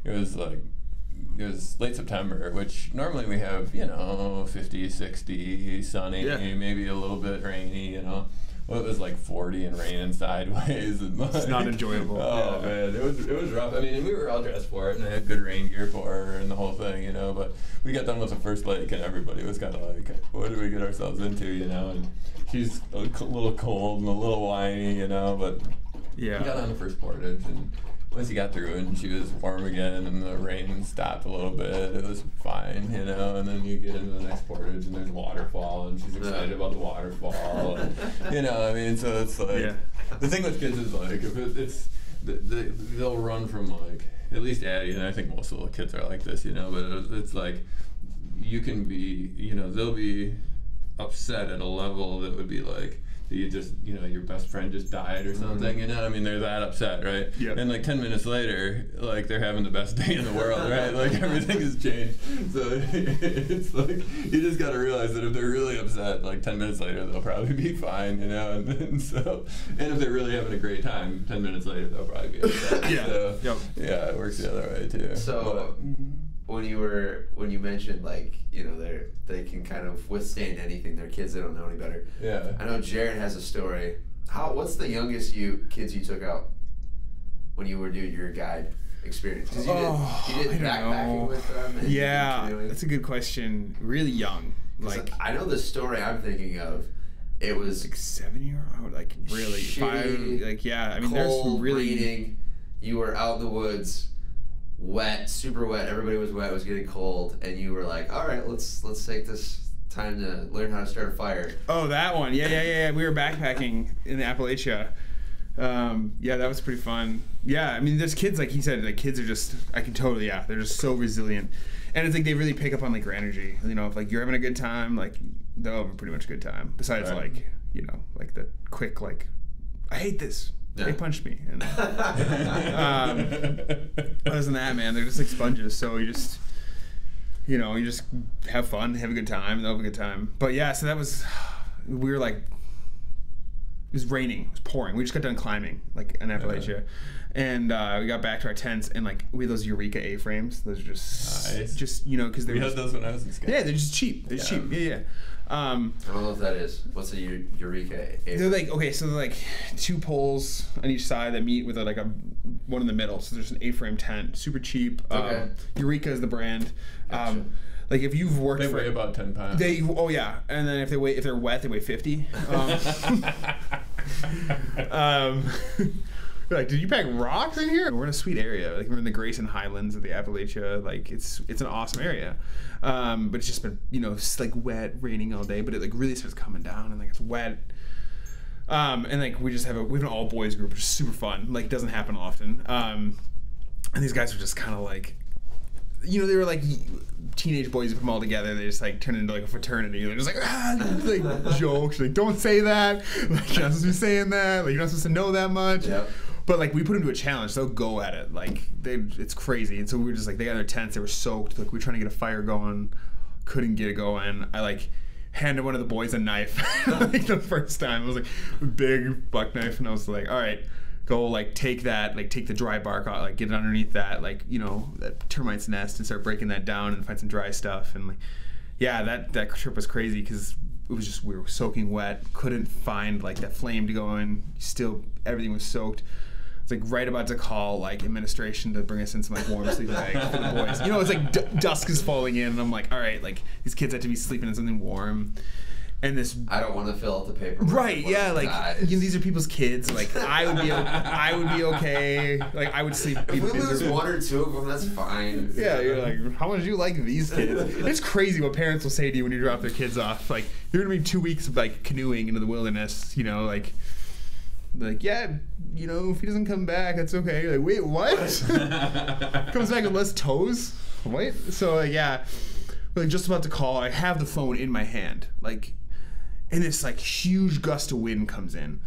it was late September, which normally we have 50, 60, sunny, maybe a little bit rainy, well, it was like 40 and raining sideways. And like, It's not enjoyable. Oh man, it was rough. I mean, and we were all dressed for it, and I had good rain gear for her and the whole thing, you know. But we got done with the first lake, and everybody was kind of like, "What did we get ourselves into?" You know. And she's a little cold and a little whiny, you know. But Yeah. we got on the first portage, and once you got through it, and she was warm again, and the rain stopped a little bit, it was fine, you know. And then you get into the next portage, and there's a waterfall, and she's excited about the waterfall, and, you know. I mean, so it's like the thing with kids is like if it's they'll run from like at least Addie, and I think most of the kids are like this, you know. But it's like you can be, you know, they'll be upset at a level that would be like. You just, you know, your best friend just died or something, you know? I mean, they're that upset, right? Yeah. And like 10 minutes later, like they're having the best day in the world, right? Like everything has changed. So it's like, you just got to realize that if they're really upset, like 10 minutes later, they'll probably be fine, you know? And then and if they're really having a great time, 10 minutes later, they'll probably be upset. Yeah. So, Yep. yeah, it works the other way too. So when you mentioned like, you know, they can kind of withstand anything, they're kids, they don't know any better. Yeah. I know Jarrett has a story. What's the youngest kids you took out when you were doing your guide experience? Because you did backpacking with them. And Yeah, that's a good question. Really young, like I know the story I'm thinking of. It was like 7-year-old, like really shitty, 5, like yeah. I mean, there's some cold, really raining. You were out in the woods, wet, super wet. Everybody was wet. It was getting cold, and you were like, "All right, let's take this time to learn how to start a fire." Oh, that one. Yeah. We were backpacking in the Appalachia. Yeah, that was pretty fun. Yeah, I mean, there's kids, like he said, like kids are just, I can totally, they're just so resilient. And it's like they really pick up on like your energy. You know, if like you're having a good time, like they'll have a pretty much good time. Besides like, you know, like the quick, like, I hate this. Yeah. They punched me. And other than that, man, they're just like sponges. So you just have fun, have a good time, and they'll have a good time. But yeah, so that was, we were like, it was raining, it was pouring. We just got done climbing, like in Appalachia. And we got back to our tents, and like we had those Eureka A-frames. Those are just you know, because we had those when I was in Scotland. Yeah, they're just cheap. They're cheap. Yeah. I don't know what that is. What's a Eureka? They're like, okay, so they're like 2 poles on each side that meet with like a one in the middle. So there's an A-frame tent, super cheap. Okay. Eureka is the brand. Gotcha. Like if you've worked They weigh about 10 pounds. And then if they're wet, they weigh 50. Like, did you pack rocks in here? We're in a sweet area. Like we're in the Grayson Highlands of the Appalachia. Like it's an awesome area. But it's just been, you know, it's like wet, raining all day. But it like really starts coming down, and like it's wet. And like we have an all boys group, which is super fun. Like doesn't happen often. And these guys are just kind of like, you know, they were like teenage boys who put them all together. They just like turn into like a fraternity. They're just like like jokes, like don't say that. Like you're not supposed to be saying that. Like you're not supposed to know that much. Yep. But like we put them to a challenge, they'll go at it. Like it's crazy. And so we were just like, they got their tents, they were soaked. Like we were trying to get a fire going, couldn't get it going. I like handed one of the boys a knife like the first time. It was like a big buck knife, and I was like, all right, go like take that, like take the dry bark out, like get it underneath that, like, you know, that termite's nest, and start breaking that down and find some dry stuff. And like, yeah, that trip was crazy because it was just, we were soaking wet, couldn't find like that flame to go in. Still, everything was soaked. It's like right about to call like administration to bring us in some like warm sleeping bag for the boys. You know, it's like dusk is falling in, and I'm like, all right, like these kids have to be sleeping in something warm. And this, I don't want to fill out the paper. Right? Yeah, like you know, these are people's kids. Like I would be okay. Like I would sleep. If we lose 1 or 2 of them, that's fine. Yeah, you're like, how much do you like these kids? It's crazy what parents will say to you when you drop their kids off. Like you're gonna be 2 weeks of like canoeing into the wilderness. You know, like yeah, you know, if he doesn't come back, that's okay. You're like, wait, what? Comes back with less toes? What? So yeah, we're like just about to call. I have the phone in my hand, like, and this like huge gust of wind comes in.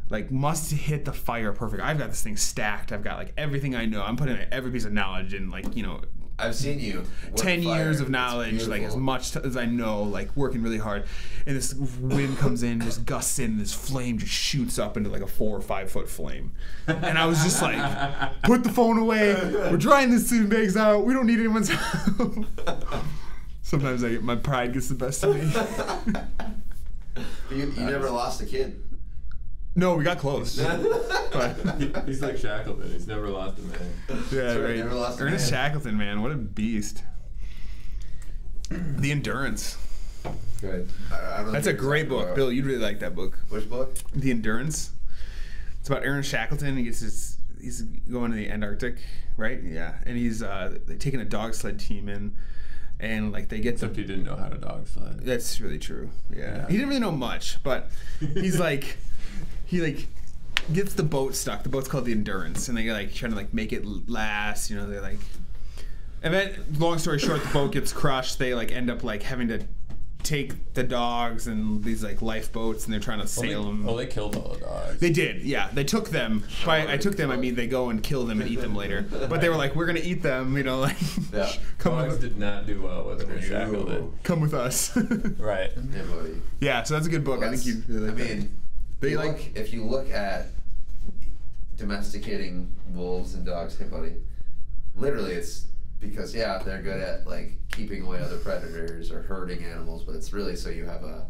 Like must hit the fire perfect. I've got this thing stacked. I've got like everything I know. I'm putting every piece of knowledge in, like, you know, I've seen you 10 years of knowledge, like as much as I know, like working really hard. And this wind comes in, just gusts in, and this flame just shoots up into like a 4 or 5 foot flame. And I was just like, put the phone away. We're drying these sleeping bags out. We don't need anyone's help. Sometimes my pride gets the best of me. You never lost a kid? No, we got close. But He's like Shackleton. He's never lost a man. yeah, That's right, right. never lost a Ernest man. Shackleton, man, what a beast. The Endurance. Good. That's a great book, Bill. You'd really like that book. Which book? The Endurance. It's about Ernest Shackleton. He's going to the Antarctic, right? Yeah, and he's they're taking a dog sled team in, and like they get Except he didn't know how to dog sled. That's really true. Yeah. Yeah. He didn't really know much, but he's like, he like gets the boat stuck. The boat's called the Endurance, and they like trying to like make it last. You know, they're like, and then long story short, the boat gets crushed. They like end up like having to take the dogs and these like lifeboats, and they're trying to sail them. Oh, they killed all the dogs. They did, yeah. They took them. By I took them, I mean they go and kill them and eat them later. But they were like, we're gonna eat them, you know, like Yeah. Dogs did not do well with Ernest Shackleton. come with us. Right. Yeah, buddy. Yeah, so that's a good book. I think you really like that. They you like- look, if you look at domesticating wolves and dogs, hey buddy, literally it's because they're good at like keeping away other predators or herding animals, but it's really so you have a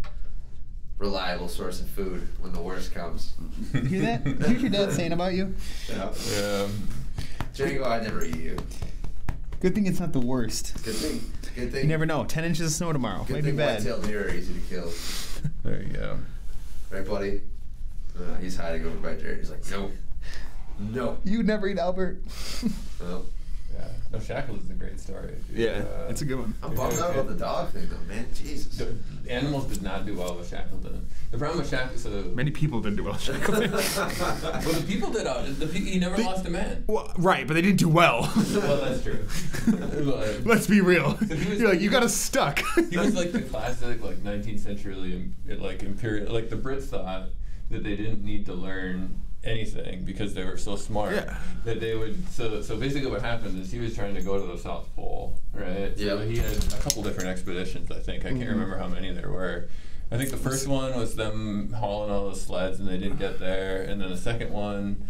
reliable source of food when the worst comes. You hear that? Here's your dad saying about you. Yeah. Yeah. Django, I'd never eat you. Good thing it's not the worst. Good thing. Good thing. You never know. 10 inches of snow tomorrow. Good Might be thing bad. white-tailed deer are easy to kill. There you go. Right, buddy? He's hiding over by Jarrett. He's like, no. No. You'd never eat Albert. No. Yeah. No, Shackleton's a great story. Dude. It's a good one. I'm bummed out about the dog thing, though, man. Jesus. The animals did not do well with Shackleton. The problem with Shackleton, so Many people didn't do well. Shackleton. well, the people did. He never lost a man. Well, right, but they didn't do well. Well, that's true. But Let's be real. he was- You're like, you got us stuck. he was like the classic, like 19th century, like imperial. Like the Brits thought that they didn't need to learn anything because they were so smart that they would. So basically, what happened is he was trying to go to the South Pole, right? So he had a couple different expeditions. I think I can't remember how many there were. I think the first one was them hauling all the sleds and they didn't get there, and then the second one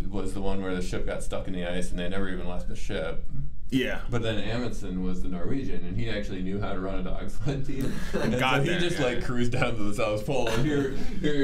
was the one where the ship got stuck in the ice and they never even left the ship. Yeah. But then Amundsen was the Norwegian, and he actually knew how to run a dog sled team. And Got so he there, just like cruised down to the South Pole. And here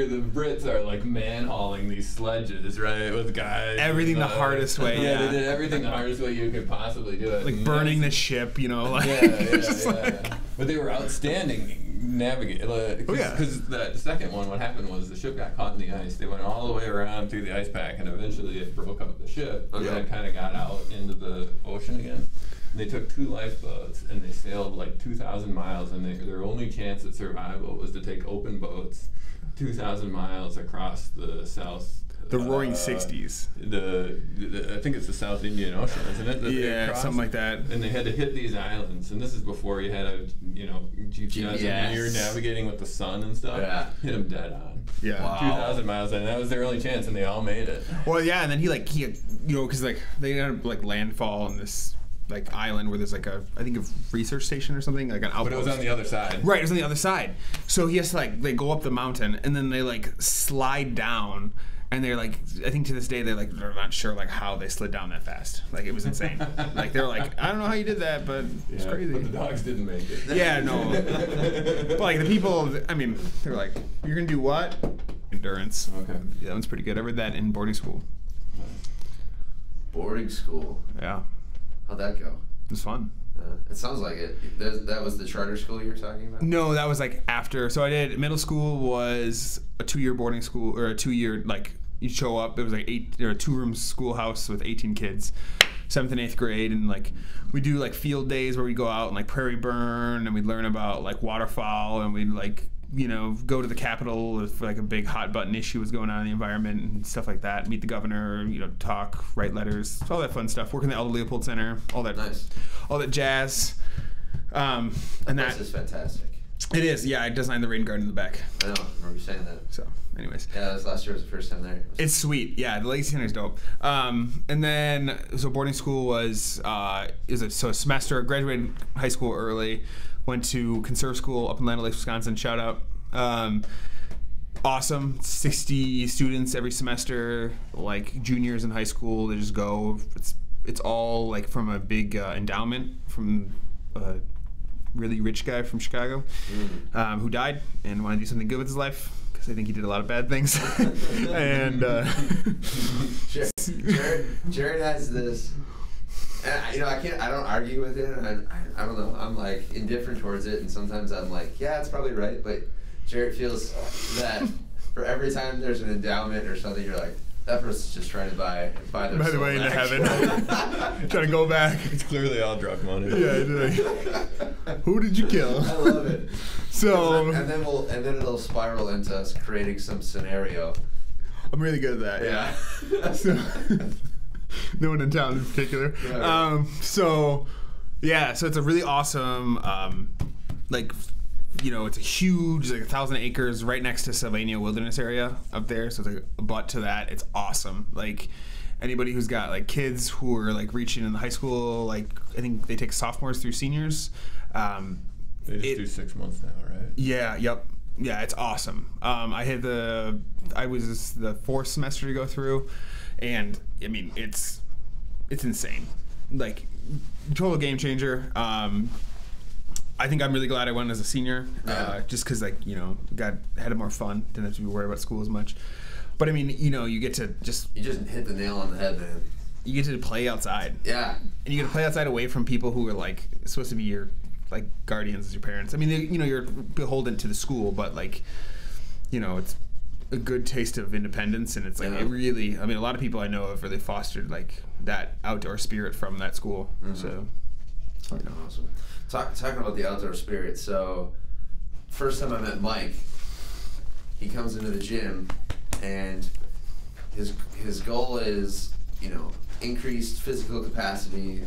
the Brits are like man hauling these sledges, right, with guys. Everything the hardest way. Yeah, Yeah. they did everything the hardest way you could possibly do it. Like And burning the that's- ship, you know. Like, yeah. But they were outstanding navigate. Because the second one, what happened was the ship got caught in the ice. They went all the way around through the ice pack, and eventually it broke up the ship. And then kind of got out into the ocean again. And they took 2 lifeboats and they sailed like 2,000 miles, and their only chance at survival was to take open boats 2,000 miles across the South. The Roaring 60s. I think it's the South Indian Ocean, isn't it? that they Yeah, crossed? something like that. And they had to hit these islands, and this is before you had a GPS. And you're navigating with the sun and stuff. Yeah. Hit them dead on. Yeah. Wow. 2,000 miles, and that was their only chance, and they all made it. Well, yeah, and then he because like they had like landfall on this like island where there's like a research station or something, like an outpost. But it was on the other side. Right, it was on the other side. So he has to like they go up the mountain and then they like slide down. And they're like, I think to this day they're not sure like how they slid down that fast. Like it was insane. Like they're like, I don't know how you did that, but it's crazy. But the dogs didn't make it. Yeah, no. But like the people, I mean, they're like, you're gonna do what? Endurance. Okay. Yeah, that one's pretty good. I read that in boarding school. Boarding school. Yeah, How'd that go? it was fun. It sounds like it. That was the charter school you were talking about? No, that was like after. So I did middle school was a 2-year boarding school or a 2-year like you show up. It was like a 2-room schoolhouse with 18 kids, 7th and 8th grade, and like we do like field days where we go out and like prairie burn and we learn about like waterfowl and we like go to the Capitol if like a big hot button issue was going on in the environment and stuff like that. Meet the governor, talk, write letters, all that fun stuff. Work in the Aldo Leopold Center, all that Nice. all that jazz. And This is fantastic. it is, yeah. I designed the rain garden in the back. I know. I remember you saying that. So, anyways, Yeah, last year was the first time there. it's sweet. Yeah, the Legacy Center is dope. And then so boarding school was a semester. Graduated high school early. Went to conserve school up in Land O'Lakes, Wisconsin. Shout out. Awesome. 60 students every semester. Like juniors in high school, they just go. It's all like from a big endowment from a really rich guy from Chicago who died and wanted to do something good with his life because I think he did a lot of bad things. And Jarrett has this, and I don't argue with it. And I don't know. I'm like indifferent towards it, and sometimes I'm like, yeah, it's probably right. But Jarrett feels that for every time there's an endowment or something, you're like, that person's just trying to buy their by the soul way, into back. heaven, trying to go back. It's clearly all drug money. Yeah, who did you kill? I love it. So and then it'll spiral into us creating some scenario. I'm really good at that. Yeah. So, no one in town in particular. Yeah. So it's a really awesome, it's a huge, 1,000 acres right next to Sylvania Wilderness area up there. So it's like a butt to that. It's awesome. Like anybody who's got like kids who are like reaching in the high school, like I think they take sophomores through seniors. They just do 6 months now, right? Yeah. Yep. Yeah, it's awesome. I was the fourth semester to go through, and I mean it's insane, like total game changer. I think I'm really glad I went as a senior, just because had more fun, didn't have to be worried about school as much. But I mean, you get to You just hit the nail on the head, man. You get to play outside. Yeah, and you get to play outside away from people who are like supposed to be your like guardians as your parents. I mean, you're beholden to the school, but like, it's a good taste of independence, and it's like it really. I mean, a lot of people I know have really fostered like that outdoor spirit from that school. Mm-hmm. So, awesome. Talking about the outdoor spirit. So, first time I met Mike, he comes into the gym, and his goal is increased physical capacity,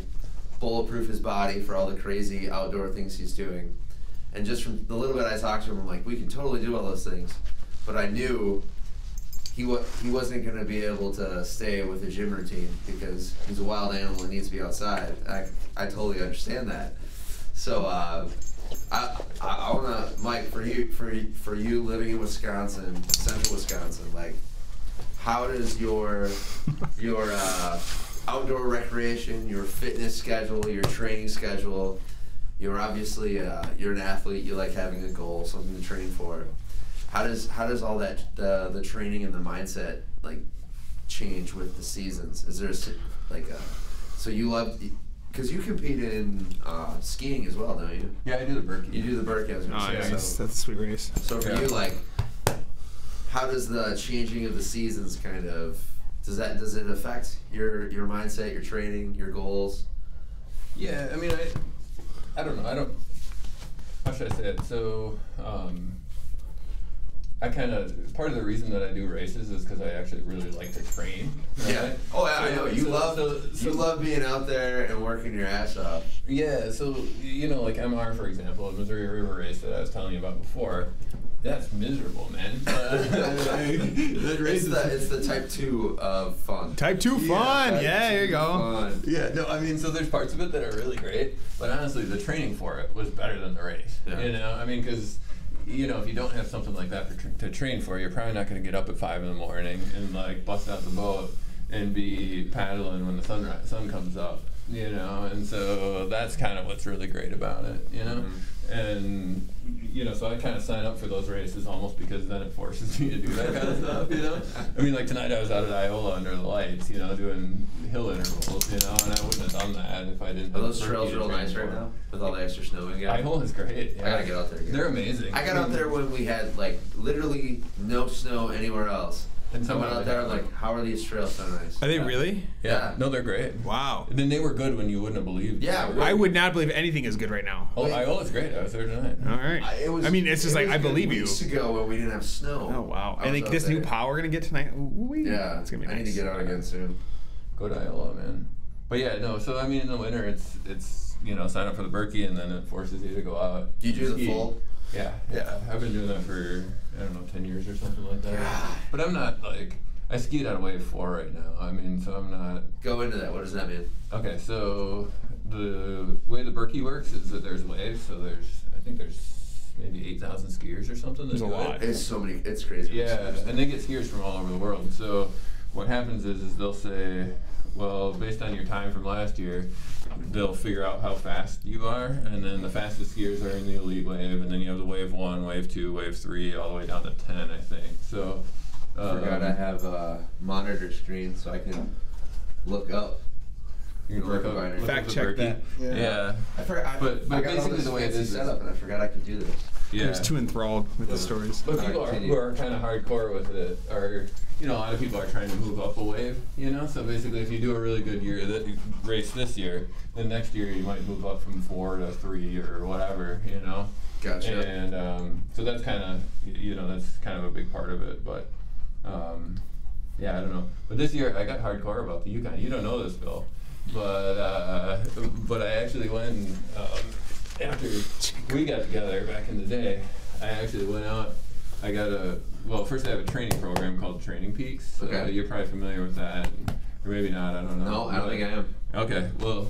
bulletproof his body for all the crazy outdoor things he's doing. And just from the little bit I talked to him, I'm like, we can totally do all those things. But I knew he wasn't going to be able to stay with a gym routine because he's a wild animal and needs to be outside. I totally understand that. So I want to, Mike, for you living in Wisconsin, central Wisconsin, like, how does your outdoor recreation, your fitness schedule, your training schedule, you're obviously you're an athlete, you like having a goal, something to train for. How does all that the training and the mindset like change with the seasons? Is there so you love, because you compete in skiing as well, don't you? Yeah, I do the Berkey. You do the Berkey, I was gonna say. Yeah, that's a sweet race. So for you, like, how does the changing of the seasons kind of does it affect your mindset, your training, your goals? Yeah, I mean, I don't know. How should I say it? So, I kind of, part of the reason that I do races is because I actually really like to train. Right? Yeah. Oh, yeah, I know. You love being out there and working your ass off. Yeah, so, like MR, for example, the Missouri River race that I was telling you about before, that's miserable, man. That race it's the type 2 of fun. Type 2 fun. Yeah, there you go. Fun. Yeah, no, I mean, so there's parts of it that are really great, but honestly, the training for it was better than the race. Yeah. I mean, because if you don't have something like that to train for, you're probably not going to get up at 5 in the morning and like bust out the boat and be paddling when the sun comes up. And so that's kind of what's really great about it. Mm-hmm. And so I kind of sign up for those races almost because then it forces me to do that kind of stuff. I mean, like tonight I was out at Iola under the lights, doing hill intervals, and I wouldn't have done that if I didn't. Are those trails real nice right now with all the extra snow we got? Iola is great. Yeah. I gotta get out there again. They're amazing. I got out there when we had like literally no snow anywhere else. And someone out there like, how are these trails so nice? Are they really? Yeah. No, they're great. Wow. And then they were good when you wouldn't have believed. Yeah. I would not believe anything is good right now. Oh, Iola's great. I was there tonight. All right. It's just like, I believe you. Weeks ago when we didn't have snow. Oh, wow. And like this new power we're going to get tonight. Yeah. It's going to be nice. I need to get out again soon. Go to Iola, man. But yeah, no, so I mean in the winter it's sign up for the Berkey and then it forces you to go out. Do you do the full? Yeah. I've been doing that for, 10 years or something like that. Yeah. But I'm not like, I skied out of wave 4 right now. I mean, so I'm not... Go into that. What does that mean? Okay, so the way the Berkey works is that there's waves, so I think there's maybe 8,000 skiers or something. There's a lot. It's so many, it's crazy. Yeah, and they get skiers from all over the world. So what happens is they'll say, well, based on your time from last year, they'll figure out how fast you are, and then the fastest skiers are in the elite wave, and then you have the wave 1, wave 2, wave 3, all the way down to 10, I think. So. Forgot I have a monitor screen so I can look up. You can look up Fact check that. Yeah. I forgot. But I got basically all this the way it fancy is setup, and I forgot I could do this. Yeah. I was too enthralled with the stories. But people who are kind of hardcore with it are, you know, a lot of people are trying to move up a wave, you know? So basically if you do a really good race this year, then next year you might move up from 4 to 3 or whatever, you know? Gotcha. And so that's kind of, you know, that's kind of a big part of it. But yeah, I don't know. But this year I got hardcore about the Yukon. You don't know this, Bill. But I actually went and, after we got together back in the day, I actually went out. I got first I have a training program called Training Peaks. Okay. You're probably familiar with that, or maybe not. I don't know. No, I don't think I am. Okay. Well,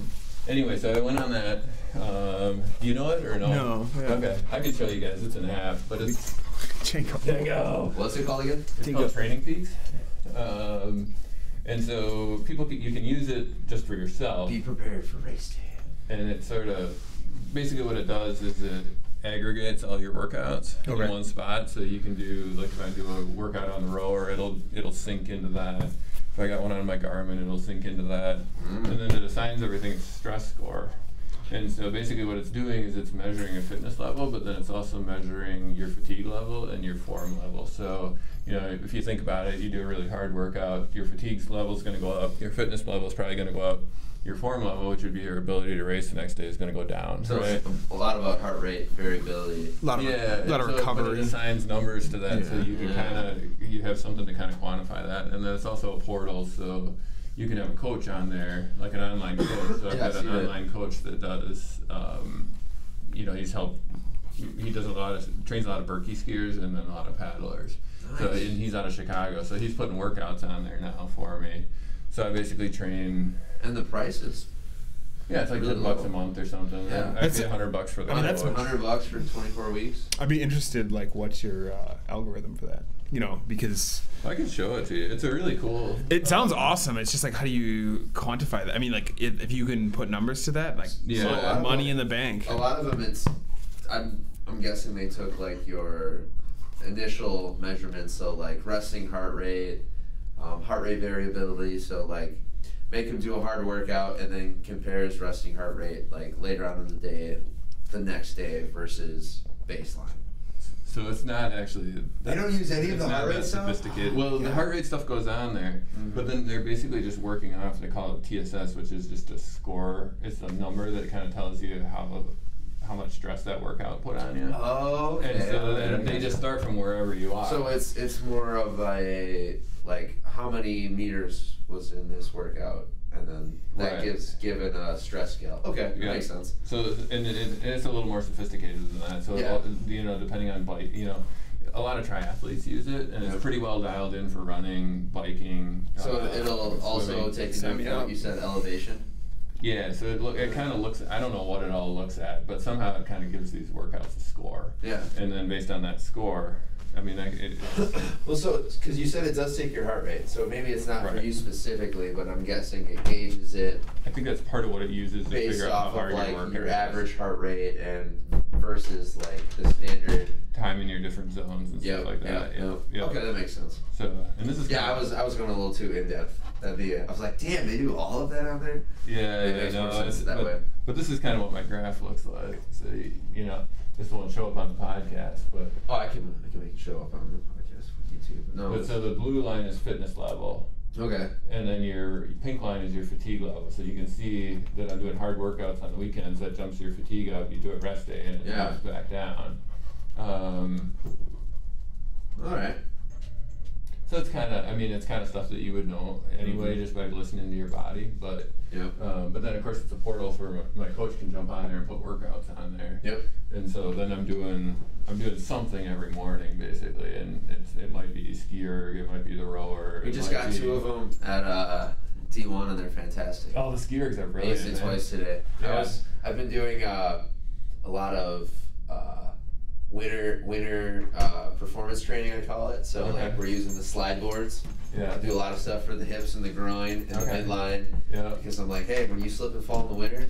anyway, so I went on that. Do you know it or no? No. Yeah. Okay. I can show you guys. It's an app, but it's. There you go. What's it called again? It's called Training Peaks. And so you can use it just for yourself. Be prepared for race day. And it sort of, basically what it does is it aggregates all your workouts in one spot. So you can do, like if I do a workout on the rower, it'll sync into that. If I got one on my Garmin, it'll sync into that. And then it assigns everything stress score. And so basically what it's doing is it's measuring a fitness level, but then it's also measuring your fatigue level and your form level. So, you know, if you think about it, you do a really hard workout, your fatigue level is going to go up, your fitness level is probably going to go up, your form level, which would be your ability to race the next day, is going to go down. So right? it's a lot about heart rate variability. A lot of But recovery. it assigns numbers to that, so you can you have something to kind of quantify that. And then it's also a portal, so you can have a coach on there, like an online coach. So I've got an online coach that does, you know, he does trains a lot of Berkey skiers and then a lot of paddlers. Nice. So, and he's out of Chicago, so he's putting workouts on there now for me. So I basically train. And the prices? Yeah, it's like really $10 a month or something. Yeah. I pay $100 for that. I mean, that's $100 for 24 weeks. I'd be interested, like, what's your algorithm for that? You know, because I can show it to you. It's a really cool. It sounds awesome. It's just like, how do you quantify that? I mean, like, if you can put numbers to that, like, yeah, money in the bank. A lot of them, I'm guessing they took like your initial measurements, so like resting heart rate variability. So like, make him do a hard workout and then compares resting heart rate like later on in the day, the next day versus baseline. So it's not actually. They don't use any of the heart rate stuff? Sophisticated. Well, the heart rate stuff goes on there, but then they're basically just working off. They call it TSS, which is just a score. It's a number that kind of tells you how much stress that workout put on you. Oh, okay. And so they just start from wherever you are. So it's more of a like how many meters was in this workout, and then that given a stress scale. Okay, yeah. Makes sense. So and it's a little more sophisticated than that. So you know, depending on bike, you know, a lot of triathletes use it, and it's pretty well dialed in for running, biking. So it'll also take into account, you said, elevation. Yeah, so it kind of looks, I don't know what it all looks at, but somehow it kind of gives these workouts a score. Yeah. And then based on that score, I mean, well, so, because you said it does take your heart rate, so maybe it's not for you specifically, but I'm guessing it gauges it. I think that's part of what it uses to figure out how hard based off you're of working. Your average heart rate and versus like the standard time in your different zones and stuff like that. Yeah. Okay, that makes sense. So, and this is I was going a little too in depth. I was like, damn, they do all of that on there. Yeah, it makes more sense that way. But this is kind of what my graph looks like. So you know, this won't show up on the podcast, but I can make it show up on the podcast with YouTube. No. But so the blue line is fitness level. Okay. And then your pink line is your fatigue level. So you can see that I'm doing hard workouts on the weekends. That jumps your fatigue up. You do it rest day, and it comes back down. All right. So it's kind of stuff that you would know anyway, just by listening to your body. But but then of course it's a portal for my coach can jump on there and put workouts on there. Yep. And so then I'm doing something every morning basically, and it might be skier, it might be the rower. We just got 2 of them at D1, and they're fantastic. Oh, the skiers are brilliant. Aced it twice today. Yeah. I've been doing a lot of winter performance training, I call it. So like we're using the slide boards. Yeah. I do a lot of stuff for the hips and the groin and the midline. Yeah. Because I'm like, hey, when you slip and fall in the winter,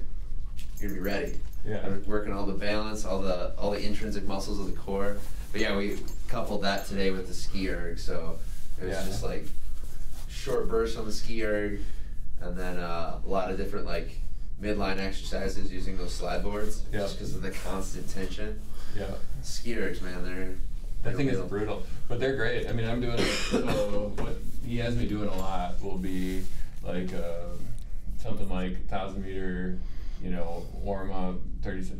you're gonna be ready. Yeah. Working all the balance, all the intrinsic muscles of the core. But yeah, we coupled that today with the ski erg, so it was just like short bursts on the ski erg, and then a lot of different like midline exercises using those slide boards, just because of the constant tension. Yeah. Ski ergs, man, that thing is brutal, but they're great. I mean, I'm doing so what he has me doing a lot will be like something like 1,000 meter, warm up, 30,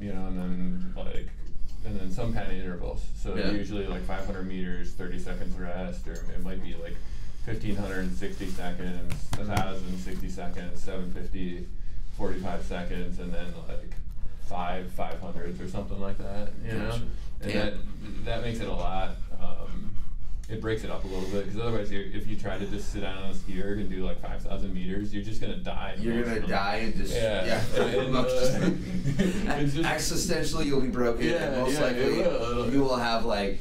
and then some kind of intervals. So usually like 500 meters, 30 seconds rest, or it might be like 1,560 seconds, 1,000 60 seconds, 750, 45 seconds, and then like 500s or something like that. And that makes it a lot. It breaks it up a little bit, because otherwise, if you try to just sit down on a ski erg and do like 5,000 meters, you're just gonna die. You're gonna die and just existentially you'll be broken. And most likely you will have like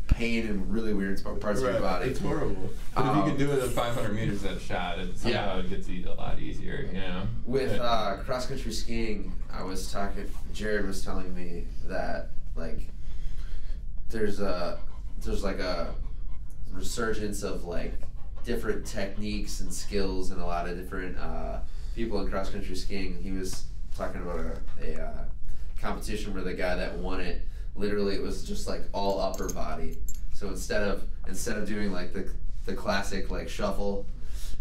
pain in really weird parts of your body. It's horrible. But if you can do it at 500 meters at a shot, somehow it gets a lot easier. With cross country skiing, Jarrett was telling me that like there's like a resurgence of like different techniques and skills and a lot of different people in cross country skiing. He was talking about a competition where the guy that won it, literally it was just like all upper body. So instead of doing like the classic like shuffle,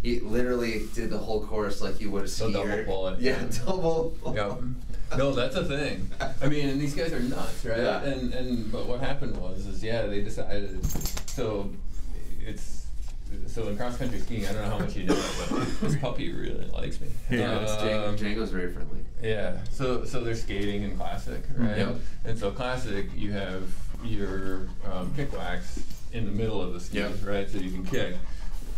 he literally did the whole course like you would a skier. Double pull it. Yeah, double pull. Yep. No, that's a thing. I mean, and these guys are nuts, right? Yeah. But what happened was they decided. So in cross country skiing, I don't know how much you know, but this puppy really likes me. Django's very friendly. Yeah. So they're skating in classic, right? Yep. And so classic, you have your kick wax in the middle of the ski, right? So you can kick.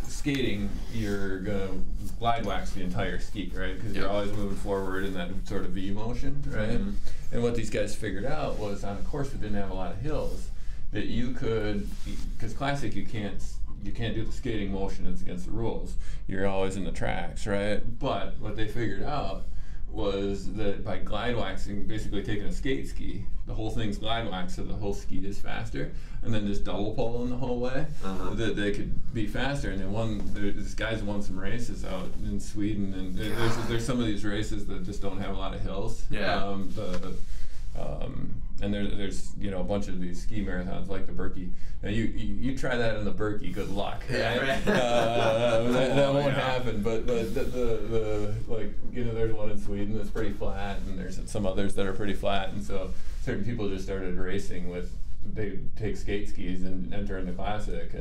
Skating, you're gonna glide wax the entire ski, right? Because you're always moving forward in that sort of V motion, right? Mm-hmm. And what these guys figured out was on a course that didn't have a lot of hills, that you could, because classic you can't do the skating motion, it's against the rules. You're always in the tracks, right? But what they figured out was that by glide waxing, basically taking a skate ski, the whole thing's glide wax, so the whole ski is faster, and then just double pulling the whole way, that they could be faster. And this guy's won some races out in Sweden, and there's some of these races that just don't have a lot of hills. Yeah. And there's a bunch of these ski marathons like the Birkie. Now you try that in the Birkie, good luck. Right? That won't happen. But there's one in Sweden that's pretty flat, and there's some others that are pretty flat, and so certain people just started racing with, they take skate skis and enter in the classic. And